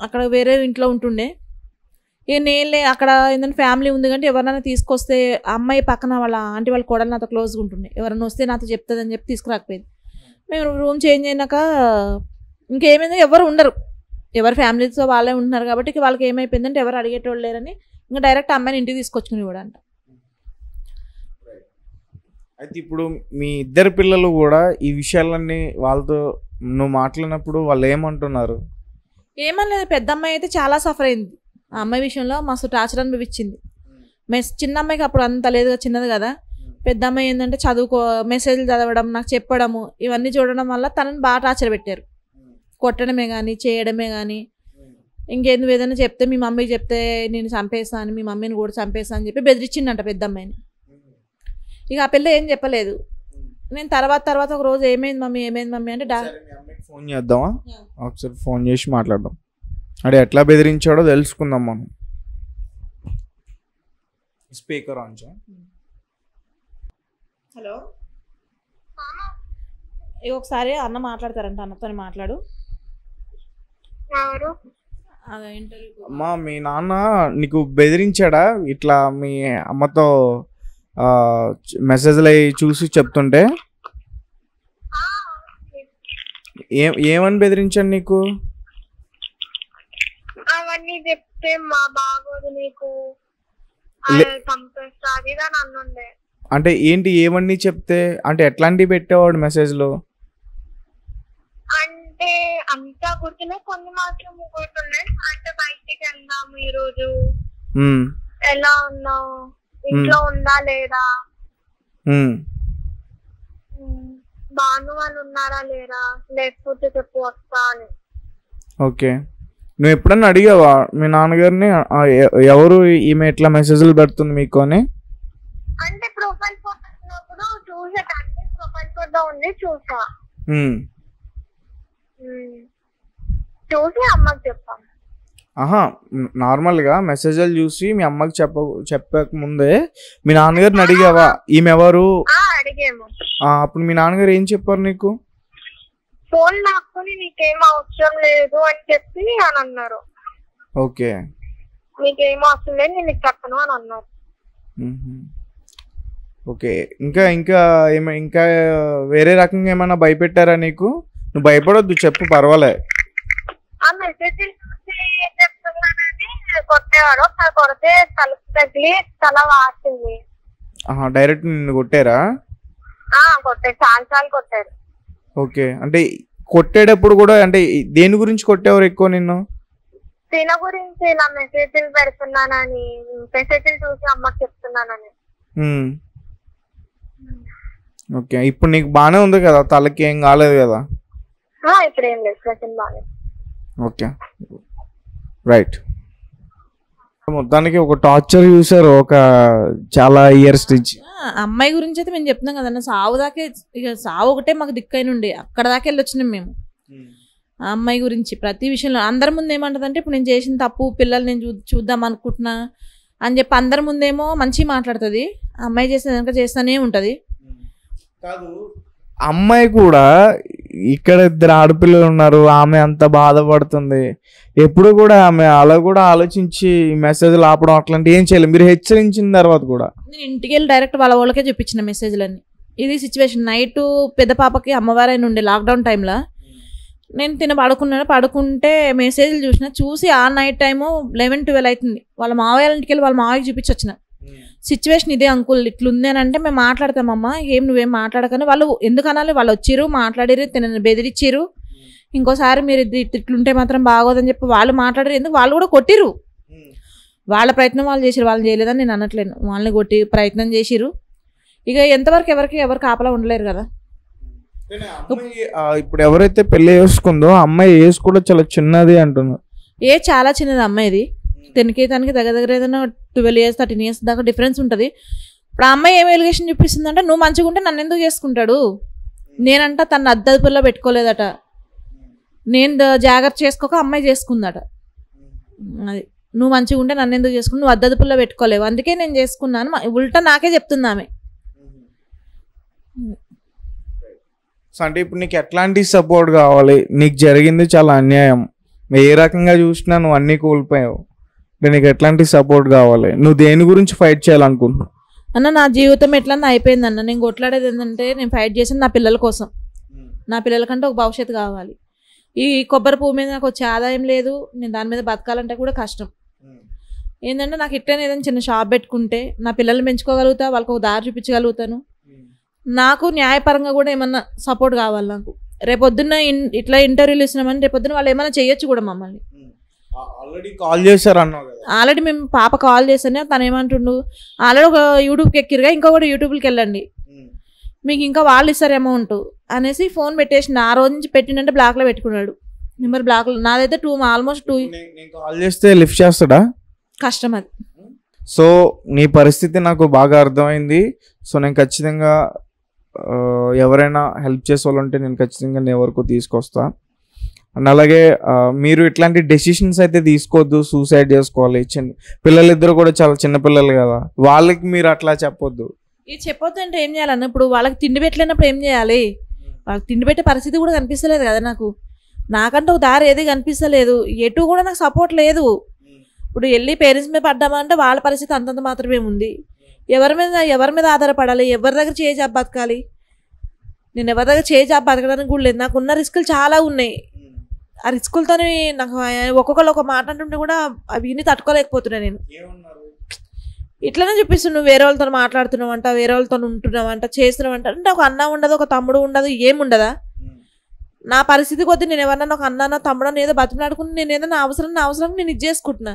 అక్కడ వేరే ఇంట్లో ఉంటుండే. ఇక నేను అక్కడ ఏంటంటే ఫ్యామిలీ ఉంది కంటే ఎవరైనా తీసుకొస్తే అమ్మాయి పక్కన వాళ్ళ ఆంటీ వాళ్ళ కోడలు నాతో క్లోజ్గా ఉంటుండే, ఎవరైనా వస్తే నాతో చెప్తుంది అని చెప్పి తీసుకురాకపోయింది. మేము రూమ్ చేంజ్ అయినాక ఇంకేమైంది, ఎవరు ఉండరు, ఎవరి ఫ్యామిలీతో వాళ్ళే ఉంటున్నారు కాబట్టి ఇక వాళ్ళకి ఏమైపోయిందంటే ఎవరు అడిగేటోళ్ళు లేరని ఇంకా డైరెక్ట్ అమ్మాయిని ఇంటికి తీసుకొచ్చుకుని కూడా అంట. అయితే ఇప్పుడు మీ ఇద్దరు పిల్లలు కూడా ఈ విషయాలన్నీ వాళ్ళతో నువ్వు మాట్లాడినప్పుడు వాళ్ళు ఏమంటున్నారు? ఏమనలేదు. పెద్ద అమ్మాయి అయితే చాలా సఫర్ అయింది. ఆ అమ్మాయి విషయంలో మస్తు టార్చర్ అనిపించింది. చిన్న అమ్మాయికి అప్పుడు అంత లేదు, చిన్నది కదా. పెద్ద అమ్మాయి ఏంటంటే మెసేజ్లు చదవడం, నాకు చెప్పడము, ఇవన్నీ చూడడం వల్ల తనని బాగా టార్చర్ పెట్టారు. కొట్టడమే కానీ చేయడమే కానీ, ఇంకేందుకు ఏదైనా చెప్తే మీ మమ్మీకి చెప్తే నేను చంపేస్తాను, మీ మమ్మీని కూడా చంపేస్తాను అని చెప్పి బెదిరించిందంట పెద్ద అమ్మాయిని. ఇక ఆ పిల్ల ఏం చెప్పలేదు. నేను తర్వాత ఒక రోజు ఏమైంది మమ్మీ అంటే ఫోన్ చేద్దామా, ఒకసారి ఫోన్ చేసి మాట్లాడదాం. అంటే ఎట్లా బెదిరించాడో తెలుసుకుందాం మనం. స్పీకర్ ఆన్ చే. హలో, ఇక ఒకసారి అన్న మాట్లాడతారంట, అన్నతో మాట్లాడు. అమ్మా, మీ నాన్న నీకు బెదిరించాడా ఇట్లా మీ అమ్మతో మెసేజ్లు అవి చూసి చెప్తుంటే? ఏమని బెదిరించాడు నీకు? అవన్నీ చెప్తే మా బాగోదు నీకు చంపేస్తా అది అన్నుండే. అంటే ఏంటి ఏమన్నీ చెప్తే? అంటే ఎట్లాంటివి పెట్టేవాడు మెసేజ్లో? అంటే అంతా గుర్తున్నాయి, కొన్ని మాత్రం గుర్తున్నాయి. అంటే బయటికి వెళ్దాము ఈ రోజు, ఎలా ఉన్నావు, ఇంట్లో ఉందా లేదా, బాను వాళ్ళు ఉన్నారా లేరా, లేకపోతే చెప్పు వస్తా అని. ఓకే, నువ్వు ఎప్పుడన్నా అడిగావా మీ నాన్నగారిని ఎవరు ఈమె ఎట్లా మెసేజ్లు పెడుతుంది మీకు అని? అంటే ప్రొఫైల్ ఫోటో వచ్చినప్పుడు చూసేటంటే ప్రొఫైల్ ఫోటో ఉంది, చూసా. చూసి అమ్మకి చెప్పాం. ఆహా, నార్మల్గా మెసేజ్లు చూసి మీ అమ్మకి చెప్పక ముందే మీ నాన్నగారిని అడిగావా ఈమె ఎవరు? అడిగాము. అప్పుడు మీ నాన్నగారు ఏం చెప్పారు నీకు? ఫోన్ లాక్కుని నీకేం అవసరం లేదు అని చెప్పి అని అన్నారు. ఓకే, నీకేం అవసరం లేదు నేను చెప్పను అని అన్నారు. ఓకే, ఇంకా వేరే రకంగా ఏమైనా భయపెట్టారా నీకు? నువ్వు భయపడొద్దు, చెప్పు, పర్వాలే. ఆ మెసేజ్ చెప్తున్నానని కొట్టేవాడు, కొడితే తలుపు తగిలి తల వాసింది. డైరెక్ట్ నిన్ను కొట్టారా? కొట్టారు, చాలా కొట్టారు. ఓకే, అంటే కొట్టేటప్పుడు కూడా అంటే దేని గురించి కొట్టేవారు ఎక్కువ నిన్ను? తిన గురించి, ఇలా మెసేజ్లు పెడుతున్నానని, మెసేజ్లు చూసి అమ్మకి చెప్తున్నానని. ఓకే, ఇప్పుడు నీకు బానే ఉంది కదా, తలకి ఏం కాలేదు కదా? ఇప్పుడు ఏం లేదు, ప్రెసెంట్ బాగా. Okay, right. మొత్తానికి ఒక టార్చర్ చూసారు ఒక చాలా ఇయర్స్ నుంచి. అమ్మాయి గురించి అయితే మేము చెప్తున్నాం కదన్న, సావు దాకే, ఇక సావు ఒకటే మాకు దిక్కైనండి, అక్కడ దాకా వెళ్ళొచ్చినాం మేము. ఆ అమ్మాయి గురించి ప్రతి విషయంలో అందరి ముందు ఏమంటదంటే, ఇప్పుడు నేను చేసిన తప్పు పిల్లలు నేను చూద్దాం అనుకుంటున్నా అని చెప్పి అందరి ముందేమో మంచిగా మాట్లాడుతుంది. అమ్మాయి చేసిన కనుక చేస్తూనే ఉంటుంది. కాదు, అమ్మాయి కూడా ఇక్కడ 2 ఆడపిల్లలు ఉన్నారు, ఆమె అంత బాధపడుతుంది. ఎప్పుడు కూడా ఆమె అలా కూడా ఆలోచించి మెసేజ్లు ఆపడం అట్లాంటి ఏం చేయలేదు. మీరు హెచ్చరించిన తర్వాత కూడా నేను ఇంటికి వెళ్ళి డైరెక్ట్ వాళ్ళ వాళ్ళకే చూపించిన మెసేజ్లన్నీ. ఇది సిచ్యువేషన్, నైట్ పెద్ద పాపకి అమ్మవారైన ఉండే లాక్డౌన్ టైంలో నేను పడుకుంటే మెసేజ్లు చూసి ఆ నైట్ టైము 11-12 అవుతుంది. వాళ్ళ మావయ్య ఇంటికి వెళ్ళి వాళ్ళ మావయ్యకి చూపించి వచ్చిన. సిచ్యువేషన్ ఇదే అంకుల్ ఇట్లుంది అని అంటే మేము మాట్లాడతామమ్మా, ఏం నువ్వేం మాట్లాడకని. వాళ్ళు ఎందుకు అనాలి, వాళ్ళు వచ్చిర్రు మాట్లాడిరు, తినని బెదిరిచ్చిర్రు, ఇంకోసారి మీరు ఇట్లుంటే మాత్రం బాగోదని చెప్పి వాళ్ళు మాట్లాడారు. ఎందుకు వాళ్ళు కూడా కొట్టిరు, వాళ్ళ ప్రయత్నం వాళ్ళు చేసిరు, వాళ్ళు చేయలేదని నేను అనట్లేను, వాళ్ళని కొట్టి ప్రయత్నం చేసిరు. ఇక ఎంతవరకు ఎవరు కాపలా ఉండలేరు కదా. ఇప్పుడు ఎవరైతే పెళ్లి చేసుకుందో అమ్మాయి ఏజ్ కూడా చాలా చిన్నది అంటున్నారు. చాలా చిన్నది అమ్మాయిది, తనకి దగ్గర ఏదైనా 12 years 13 years దాకా డిఫరెన్స్ ఉంటుంది. ఇప్పుడు ఆ అమ్మాయి ఏం ఎలిగేషన్ చూపిస్తుందంటే, నువ్వు మంచిగా ఉంటే నన్ను ఎందుకు చేసుకుంటాడు, నేనంట తన అద్దదుపుల్లో పెట్టుకోలేదట, నేను జాగ్రత్త చేసుకోక అమ్మాయి చేసుకుందట. అది నువ్వు మంచిగా ఉంటే నన్ను ఎందుకు చేసుకుని, నువ్వు అద్దదుపుల్లో పెట్టుకోలేవు, అందుకే నేను చేసుకున్నాను, ఉల్టా నాకే చెప్తుంది ఆమె. సో అంటే ఇప్పుడు నీకు ఎట్లాంటి సపోర్ట్ కావాలి, నీకు జరిగింది చాలా అన్యాయం, ఏ రకంగా చూసినా నువ్వు అన్నీ కోల్పోయావు, నీకు ఎట్లాంటి సపోర్ట్ కావాలి, నువ్వు దేని గురించి ఫైట్ చేయాలనుకుంటున్నావు? అన్న నా జీవితం ఎట్లన్నా అయిపోయింది అన్న, నేను కొట్లాడేది ఏంటంటే నేను ఫైట్ చేసింది నా పిల్లల కోసం, నా పిల్లలకంటే ఒక భవిష్యత్తు కావాలి. ఈ కొబ్బరి పువ్వు మీద నాకు వచ్చే ఆదాయం లేదు, నేను దాని మీద బతకాలంటే కూడా కష్టం. ఏంటంటే నాకు ఇట్లనే ఏదైనా చిన్న షాప్ పెట్టుకుంటే నా పిల్లల్ని పెంచుకోగలుగుతా, వాళ్ళకి ఒక దారి చూపించగలుగుతాను. నాకు న్యాయపరంగా కూడా ఏమన్నా సపోర్ట్ కావాలి నాకు. రేపొద్దున్న ఇట్లా ఇంటర్వ్యూలు ఇస్తున్నామని రేపొద్దున వాళ్ళు ఏమైనా చేయొచ్చు కూడా మమ్మల్ని. ఆల్రెడీ కాల్ చేశారు అన్నావు కదా? ఆల్రెడీ మేము పాప కాల్ చేస్తేనే తను ఏమంటుండు, ఆల్రెడీ ఒక యూట్యూబ్కి ఎక్కిరుగా ఇంకొకటి యూట్యూబ్కి వెళ్ళండి, మీకు ఇంకా వాళ్ళు ఇస్తారు అమౌంట్ అనేసి ఫోన్ పెట్టేసిండు. ఆ రోజు నుంచి పెట్టిండంటే బ్లాక్లో పెట్టుకున్నాడు, నెంబర్ బ్లాక్లో. నాదైతే ఆల్మోస్ట్ 2 కాల్ చేస్తే లిఫ్ట్ చేస్తాడా? కష్టం అది. సో నీ పరిస్థితి నాకు బాగా అర్థమైంది. సో నేను ఖచ్చితంగా ఎవరైనా హెల్ప్ చేసే వాళ్ళు ఉంటే నేను ఖచ్చితంగా నేను వరకు తీసుకొస్తా. అండ్ అలాగే మీరు ఇట్లాంటి డెసిషన్స్ అయితే తీసుకోవద్దు, సూసైడ్ చేసుకోవాలి. పిల్లలిద్దరు కూడా చాలా చిన్న పిల్లలు కదా, వాళ్ళకి మీరు అట్లా చెప్పొద్దు. ఇది చెప్పొద్దు అంటే ఏం చేయాలన్న, ఇప్పుడు వాళ్ళకి తిండి పెట్టలేనప్పుడు ఏం చేయాలి, వాళ్ళకి తిండి పెట్టే పరిస్థితి కూడా కనిపిస్తలేదు కదా నాకు, నాకంటే ఒక దారి ఏది కనిపిస్తలేదు, ఎటు కూడా నాకు సపోర్ట్ లేదు. ఇప్పుడు వెళ్ళి పేరెంట్స్ మీద పడ్డామంటే వాళ్ళ పరిస్థితి అంతంత మాత్రమే ఉంది. ఎవరి మీద ఆధారపడాలి, ఎవరి దగ్గర చేయి జాబ్ బతకాలి, నేను ఎవరి దగ్గర చేయి జాబ్ బతకడానికి కూడా లేదు. నాకు ఉన్న రిస్కులు చాలా ఉన్నాయి, ఆ రిస్కులతో నాకు ఒక్కొక్కరు ఒక మాట అంటుంటే కూడా అవి ఇన్ని తట్టుకోలేకపోతున్నా. నేను ఇట్లనే చూపిస్తున్నావు, నువ్వు వేరే వాళ్ళతో మాట్లాడుతున్నావంట, వేరే వాళ్ళతో ఉంటున్నావంట, చేస్తున్నావంట, అంటే ఒక అన్న ఉండదు, ఒక తమ్ముడు ఉండదు, ఏముండదా? నా పరిస్థితి కొద్దీ నేను ఎవరన్నా ఒక అన్న తమ్ముడు ఏదో బతిమలాడుకుని నేను ఏదైనా అవసరం నేను ఇది చేసుకుంటున్నా.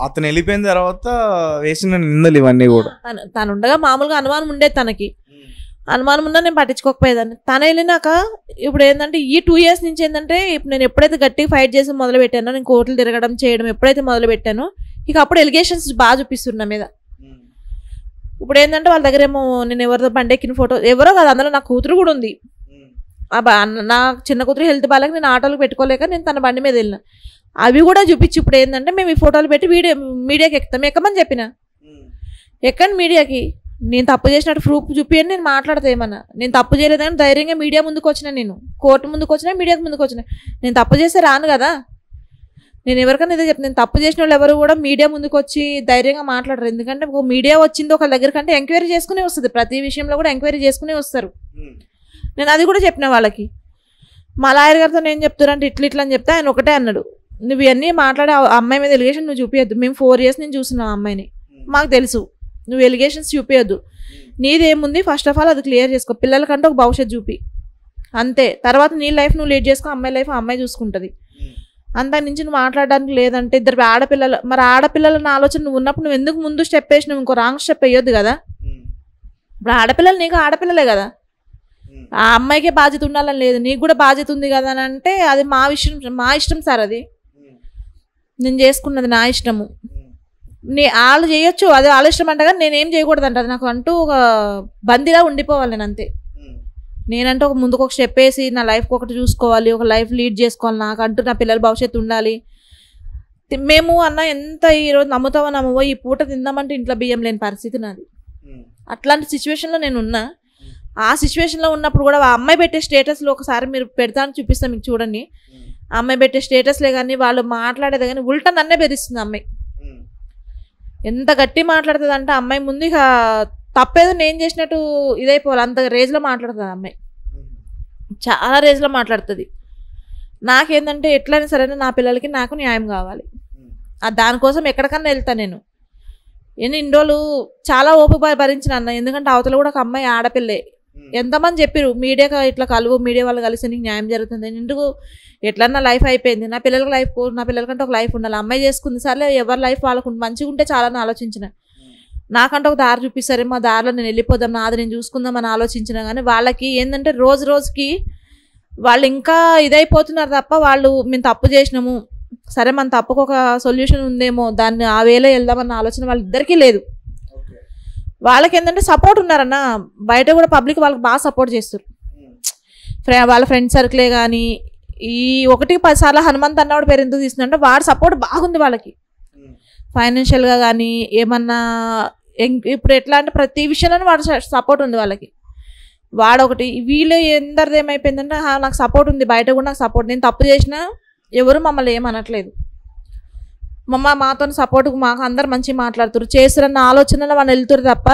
అతను వెళ్ళిపోయిన తర్వాత వేసిన నిందలు ఇవన్నీ కూడా తను ఉండగా మామూలుగా అనుమానం ఉండేది, తనకి అనుమానం ఉన్నా నేను పట్టించుకోకపోయేదాన్ని. తను వెళ్ళినాక ఇప్పుడు ఏంటంటే ఈ 2 years నుంచి ఏంటంటే ఇప్పుడు నేను ఎప్పుడైతే గట్టిగా ఫైట్ చేసి మొదలు పెట్టానో, నేను కోర్టులు తిరగడం చేయడం ఎప్పుడైతే మొదలు పెట్టానో, ఇక అప్పుడు ఎలిగేషన్స్ బాగా చూపిస్తున్నా మీద. ఇప్పుడు ఏంటంటే వాళ్ళ దగ్గర ఏమో నేను ఎవరితో బండెక్కిన ఫోటో, ఎవరో కాదు అందులో నా కూతురు కూడా ఉంది. నా చిన్న కూతురు హెల్త్ బాగాలేక నేను ఆటోలు పెట్టుకోలేక నేను తన బండి మీద వెళ్ళిన, అవి కూడా చూపించి ఇప్పుడు ఏంటంటే మేము ఈ ఫోటోలు పెట్టి మీడియాకి ఎక్కుతాం, ఎక్కమని చెప్పిన, ఎక్కండి మీడియాకి, నేను తప్పు చేసినట్టు ప్రూఫ్ చూపించండి, నేను మాట్లాడతా ఏమన్నా, నేను తప్పు చేయలేదని ధైర్యంగా మీడియా ముందుకు వచ్చినా, నేను కోర్టు ముందుకు వచ్చినా, మీడియాకి ముందుకు వచ్చినా. నేను తప్పు చేస్తే రాను కదా, నేను ఎవరికైనా ఇదే చెప్తాను, నేను తప్పు చేసిన వాళ్ళు ఎవరు కూడా మీడియా ముందుకు వచ్చి ధైర్యంగా మాట్లాడరు. ఎందుకంటే ఒక మీడియా వచ్చింది ఒక దగ్గర కంటే ఎంక్వైరీ చేసుకునే వస్తుంది, ప్రతి విషయంలో కూడా ఎంక్వైరీ చేసుకునే వస్తారు. నేను అది కూడా చెప్పిన వాళ్ళకి. మా లాయర్ గారితో నేను చెప్తానంటే ఇట్లా అని చెప్తే ఆయన ఒకటే అన్నాడు, నువ్వు ఇవన్నీ మాట్లాడే అమ్మాయి మీద ఎలిగేషన్ నువ్వు చూపించద్దు, మేము 4 years నుంచి చూస్తున్నాం అమ్మాయిని, మాకు తెలుసు, నువ్వు ఎలిగేషన్స్ చూపించద్దు, నీదేముంది ఫస్ట్ ఆఫ్ ఆల్ అది క్లియర్ చేసుకో, పిల్లలకంటే ఒక భవిష్యత్తు చూపి అంతే, తర్వాత నీ లైఫ్ నువ్వు లీడ్ చేసుకో, అమ్మాయి లైఫ్ అమ్మాయి చూసుకుంటుంది. అంతా నుంచి నువ్వు మాట్లాడడానికి లేదంటే ఇద్దరు ఆడపిల్లలు, మరి ఆడపిల్లల ఆలోచన నువ్వు ఉన్నప్పుడు నువ్వు ఎందుకు ముందు స్టెప్ వేసినావు, ఇంకో రాంగ్ స్టెప్ వేయొద్దు కదా. ఇప్పుడు ఆడపిల్లలు నీకు ఆడపిల్లలే కదా, ఆ అమ్మాయికే బాధ్యత ఉండాలని లేదు, నీకు కూడా బాధ్యత ఉంది కదా అని అంటే అది మా ఇష్టం సార్, అది నేను చేసుకున్నది నా ఇష్టము, వాళ్ళు చేయొచ్చు, అది వాళ్ళ ఇష్టం అంట, కానీ నేనేం చేయకూడదు అంట, అది నాకు అంటూ ఒక బందీలా ఉండిపోవాలి నేను అంతే. నేనంటే ఒక ముందుకు ఒక స్టెప్ వేసి నా లైఫ్కి ఒకటి చూసుకోవాలి, ఒక లైఫ్ లీడ్ చేసుకోవాలి, నాకంటూ నా పిల్లల భవిష్యత్తు ఉండాలి. మేము అన్న ఎంత ఈరోజు నమ్ముతావో నమ్మవో ఈ పూట తిందామంటే ఇంట్లో బియ్యం లేని పరిస్థితి నాది. అట్లాంటి సిచ్యువేషన్లో నేను ఉన్నా. ఆ సిచ్యువేషన్లో ఉన్నప్పుడు కూడా ఆ అమ్మాయి పెట్టే స్టేటస్లో ఒకసారి మీరు పెడతాను చూపిస్తాను మీకు చూడండి, ఆ అమ్మాయి పెట్టే స్టేటస్లే కానీ వాళ్ళు మాట్లాడేది కానీ ఉల్టా నన్నే బెదిరిస్తుంది అమ్మాయి. ఎంత గట్టి మాట్లాడుతుంది అంటే అమ్మాయి ముందు ఇక తప్పేదో నేను చేసినట్టు ఇదైపోవాలి, అంత రేజ్లో మాట్లాడుతుంది అమ్మాయి, చాలా రేజ్లో మాట్లాడుతుంది. నాకేంటంటే ఎట్లయినా సరే నా పిల్లలకి నాకు న్యాయం కావాలి, దానికోసం ఎక్కడికన్నా వెళ్తాను నేను. ఇన్ని రోజులు చాలా ఓపిక భరించిన అన్న, ఎందుకంటే అవతల కూడా ఒక అమ్మాయి ఆడపిల్లే. ఎంతమంది చెప్పారు మీడియా ఇట్లా కలువు, మీడియా వాళ్ళు కలిసి నీకు న్యాయం జరుగుతుంది, ఎందుకు ఎట్లన్నా లైఫ్ అయిపోయింది, నా పిల్లలకి లైఫ్, నా పిల్లలకంటే ఒక లైఫ్ ఉండాలి, అమ్మాయి చేసుకుంది సర్లే ఎవరి లైఫ్ వాళ్ళకు మంచిగా ఉంటే చాలా అని ఆలోచించిన. నాకంటే ఒక దారి చూపిస్తారే, మా దారిలో నేను వెళ్ళిపోదాం, నాది నేను చూసుకుందామని ఆలోచించిన. కానీ వాళ్ళకి ఏంటంటే రోజు రోజుకి వాళ్ళు ఇంకా ఇదైపోతున్నారు తప్ప, వాళ్ళు మేము తప్పు చేసినాము, సరే మన తప్పుకు ఒక సొల్యూషన్ ఉందేమో, దాన్ని ఆ వేలో వెళ్దామన్న ఆలోచన వాళ్ళిద్దరికీ లేదు. వాళ్ళకి ఏంటంటే సపోర్ట్ ఉన్నారన్న, బయట కూడా పబ్లిక్ వాళ్ళకి బాగా సపోర్ట్ చేస్తారు. వాళ్ళ ఫ్రెండ్ సర్కిలే కానీ, ఈ 1-10 సార్లు హనుమంత్ అన్న కూడా పేరు ఎందుకు తీస్తుందంటే వాడు సపోర్ట్ బాగుంది వాళ్ళకి, ఫైనాన్షియల్గా కానీ ఏమన్నా. ఇప్పుడు ఎట్లా అంటే ప్రతి విషయంలోనూ వాడు సపోర్ట్ ఉంది వాళ్ళకి. వాడొకటి వీళ్ళు ఎందరిది ఏమైపోయిందంటే నాకు సపోర్ట్ ఉంది, బయట కూడా నాకు సపోర్ట్, నేను తప్పు చేసినా ఎవరు మమ్మల్ని ఏమనట్లేదు, మాతో సపోర్ట్, మాకు అందరు మంచిగా మాట్లాడుతారు, చేస్తారన్న ఆలోచనలో వాళ్ళు వెళ్తారు తప్ప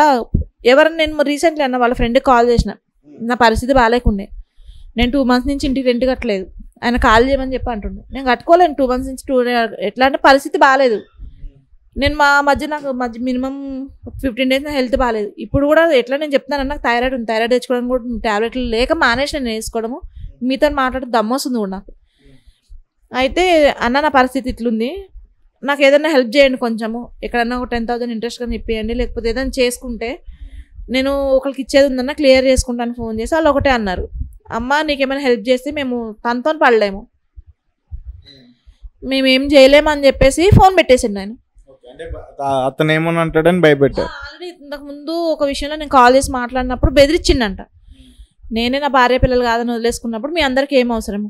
ఎవరన్నా. నేను రీసెంట్లీ అన్న వాళ్ళ ఫ్రెండ్కి కాల్ చేసిన, నా పరిస్థితి బాగాలేకుండే, నేను 2 months నుంచి ఇంటికి రెంట్ కట్టలేదు, ఆయన కాల్ చేయమని చెప్పి అంటుండే. నేను కట్టుకోలేను 2 months నుంచి. ఎట్లా అంటే పరిస్థితి బాగాలేదు. నేను నాకు మినిమం 15 days నా హెల్త్ బాగాలేదు. ఇప్పుడు కూడా ఎట్లా నేను చెప్తాను, నాకు థైరాయిడ్ ఉంది, థైరాయిడ్ తెచ్చుకోవడానికి కూడా టాబ్లెట్లు లేక మానేసి నేను వేసుకోవడము, మీతో మాట్లాడితే దమ్మొస్తుంది కూడా నాకు. అయితే అన్న నా పరిస్థితి ఇట్లుంది, నాకు ఏదైనా హెల్ప్ చేయండి కొంచెము, ఎక్కడన్నా ఒక 10,000 ఇంట్రెస్ట్ కానీ ఇప్పియండి, లేకపోతే ఏదైనా చేసుకుంటే నేను ఒకరికి ఇచ్చేది ఉందన్నా క్లియర్ చేసుకుంటాను ఫోన్ చేసి. వాళ్ళు ఒకటే అన్నారు, అమ్మ నీకేమైనా హెల్ప్ చేస్తే మేము తనతో పడలేము, మేమేం చేయలేము అని చెప్పేసి ఫోన్ పెట్టేసిండు ఆయన. అతను ఏమని అంటాడని భయపెట్టారు. ఆల్రెడీ ఇంతకు ముందు ఒక విషయంలో నేను కాల్ చేసి మాట్లాడినప్పుడు బెదిరించిండంట, నేనే నా భార్య పిల్లలు కాదని వదిలేసుకున్నప్పుడు మీ అందరికి ఏం అవసరము,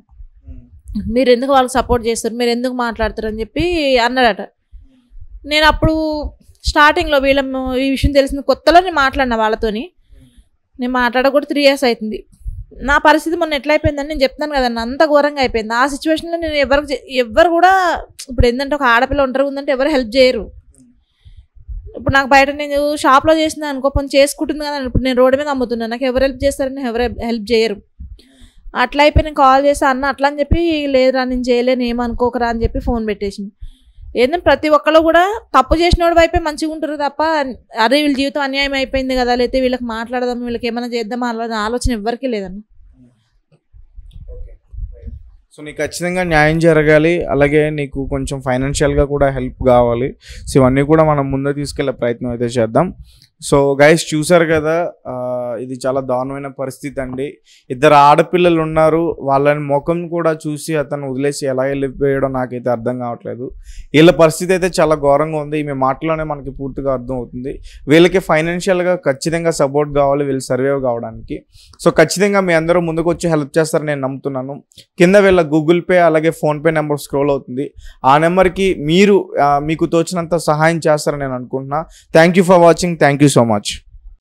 మీరు ఎందుకు వాళ్ళకి సపోర్ట్ చేస్తారు, మీరు ఎందుకు మాట్లాడతారు అని చెప్పి అన్నాడట. నేను అప్పుడు స్టార్టింగ్లో ఈ విషయం తెలిసిన కొత్తలో నేను మాట్లాడిన వాళ్ళతోని, నేను మాట్లాడకూడదు 3 years అవుతుంది. నా పరిస్థితి మొన్న ఎట్లా అయిపోయిందని నేను చెప్తాను కదన్న, అంత ఘోరంగా అయిపోయింది. ఆ సిచ్యువేషన్లో నేను ఎవరు కూడా, ఇప్పుడు ఏంటంటే ఒక ఆడపిల్ల ఒంటరి ఉందంటే ఎవరు హెల్ప్ చేయరు. ఇప్పుడు నాకు బయట నేను షాప్లో చేసిన అనుకో పని చేసుకుంటుంది కదా, ఇప్పుడు నేను రోడ్డు మీద అమ్ముతున్నాను, నాకు ఎవరు హెల్ప్ చేస్తారని ఎవరు హెల్ప్ చేయరు. అట్లా అయిపోయి నేను కాల్ చేసి అన్న అట్లా అని చెప్పి, లేదురా నేను చేయలేను ఏమనుకోకరా అని చెప్పి ఫోన్ పెట్టేసింది. ఏంటంటే ప్రతి ఒక్కళ్ళు కూడా తప్పు చేసినోడు వైపే మంచిగా ఉంటారు తప్ప, అరే వీళ్ళ జీవితం అన్యాయం అయిపోయింది కదా, లేకపోతే వీళ్ళకి మాట్లాడదాం, వీళ్ళకి ఏమైనా చేద్దామా అన్న ఆలోచన ఎవరికీ లేదన్న. సో నీకు ఖచ్చితంగా న్యాయం జరగాలి, అలాగే నీకు కొంచెం ఫైనాన్షియల్గా కూడా హెల్ప్ కావాలి. సో ఇవన్నీ కూడా మనం ముందు తీసుకెళ్లే ప్రయత్నం అయితే చేద్దాం. సో గైస్ చూసారు కదా, ఇది చాలా దారుణమైన పరిస్థితి అండి. 2 ఆడపిల్లలు ఉన్నారు, వాళ్ళని ముఖం కూడా చూసి అతను వదిలేసి ఎలా వెళ్ళిపోయాడో నాకైతే అర్థం కావట్లేదు. వీళ్ళ పరిస్థితి అయితే చాలా ఘోరంగా ఉంది. ఈమె మాటలోనే మనకి పూర్తిగా అర్థం అవుతుంది. వీళ్ళకి ఫైనాన్షియల్గా ఖచ్చితంగా సపోర్ట్ కావాలి వీళ్ళు సర్వైవ్ కావడానికి. సో ఖచ్చితంగా మీ అందరూ ముందుకు వచ్చి హెల్ప్ చేస్తారని నేను నమ్ముతున్నాను. కింద వీళ్ళ గూగుల్ పే అలాగే ఫోన్పే నెంబర్ స్క్రోల్ అవుతుంది, ఆ నెంబర్కి మీరు మీకు తోచినంత సహాయం చేస్తారని నేను అనుకుంటున్నా. Thank you for watching. Thank you so much.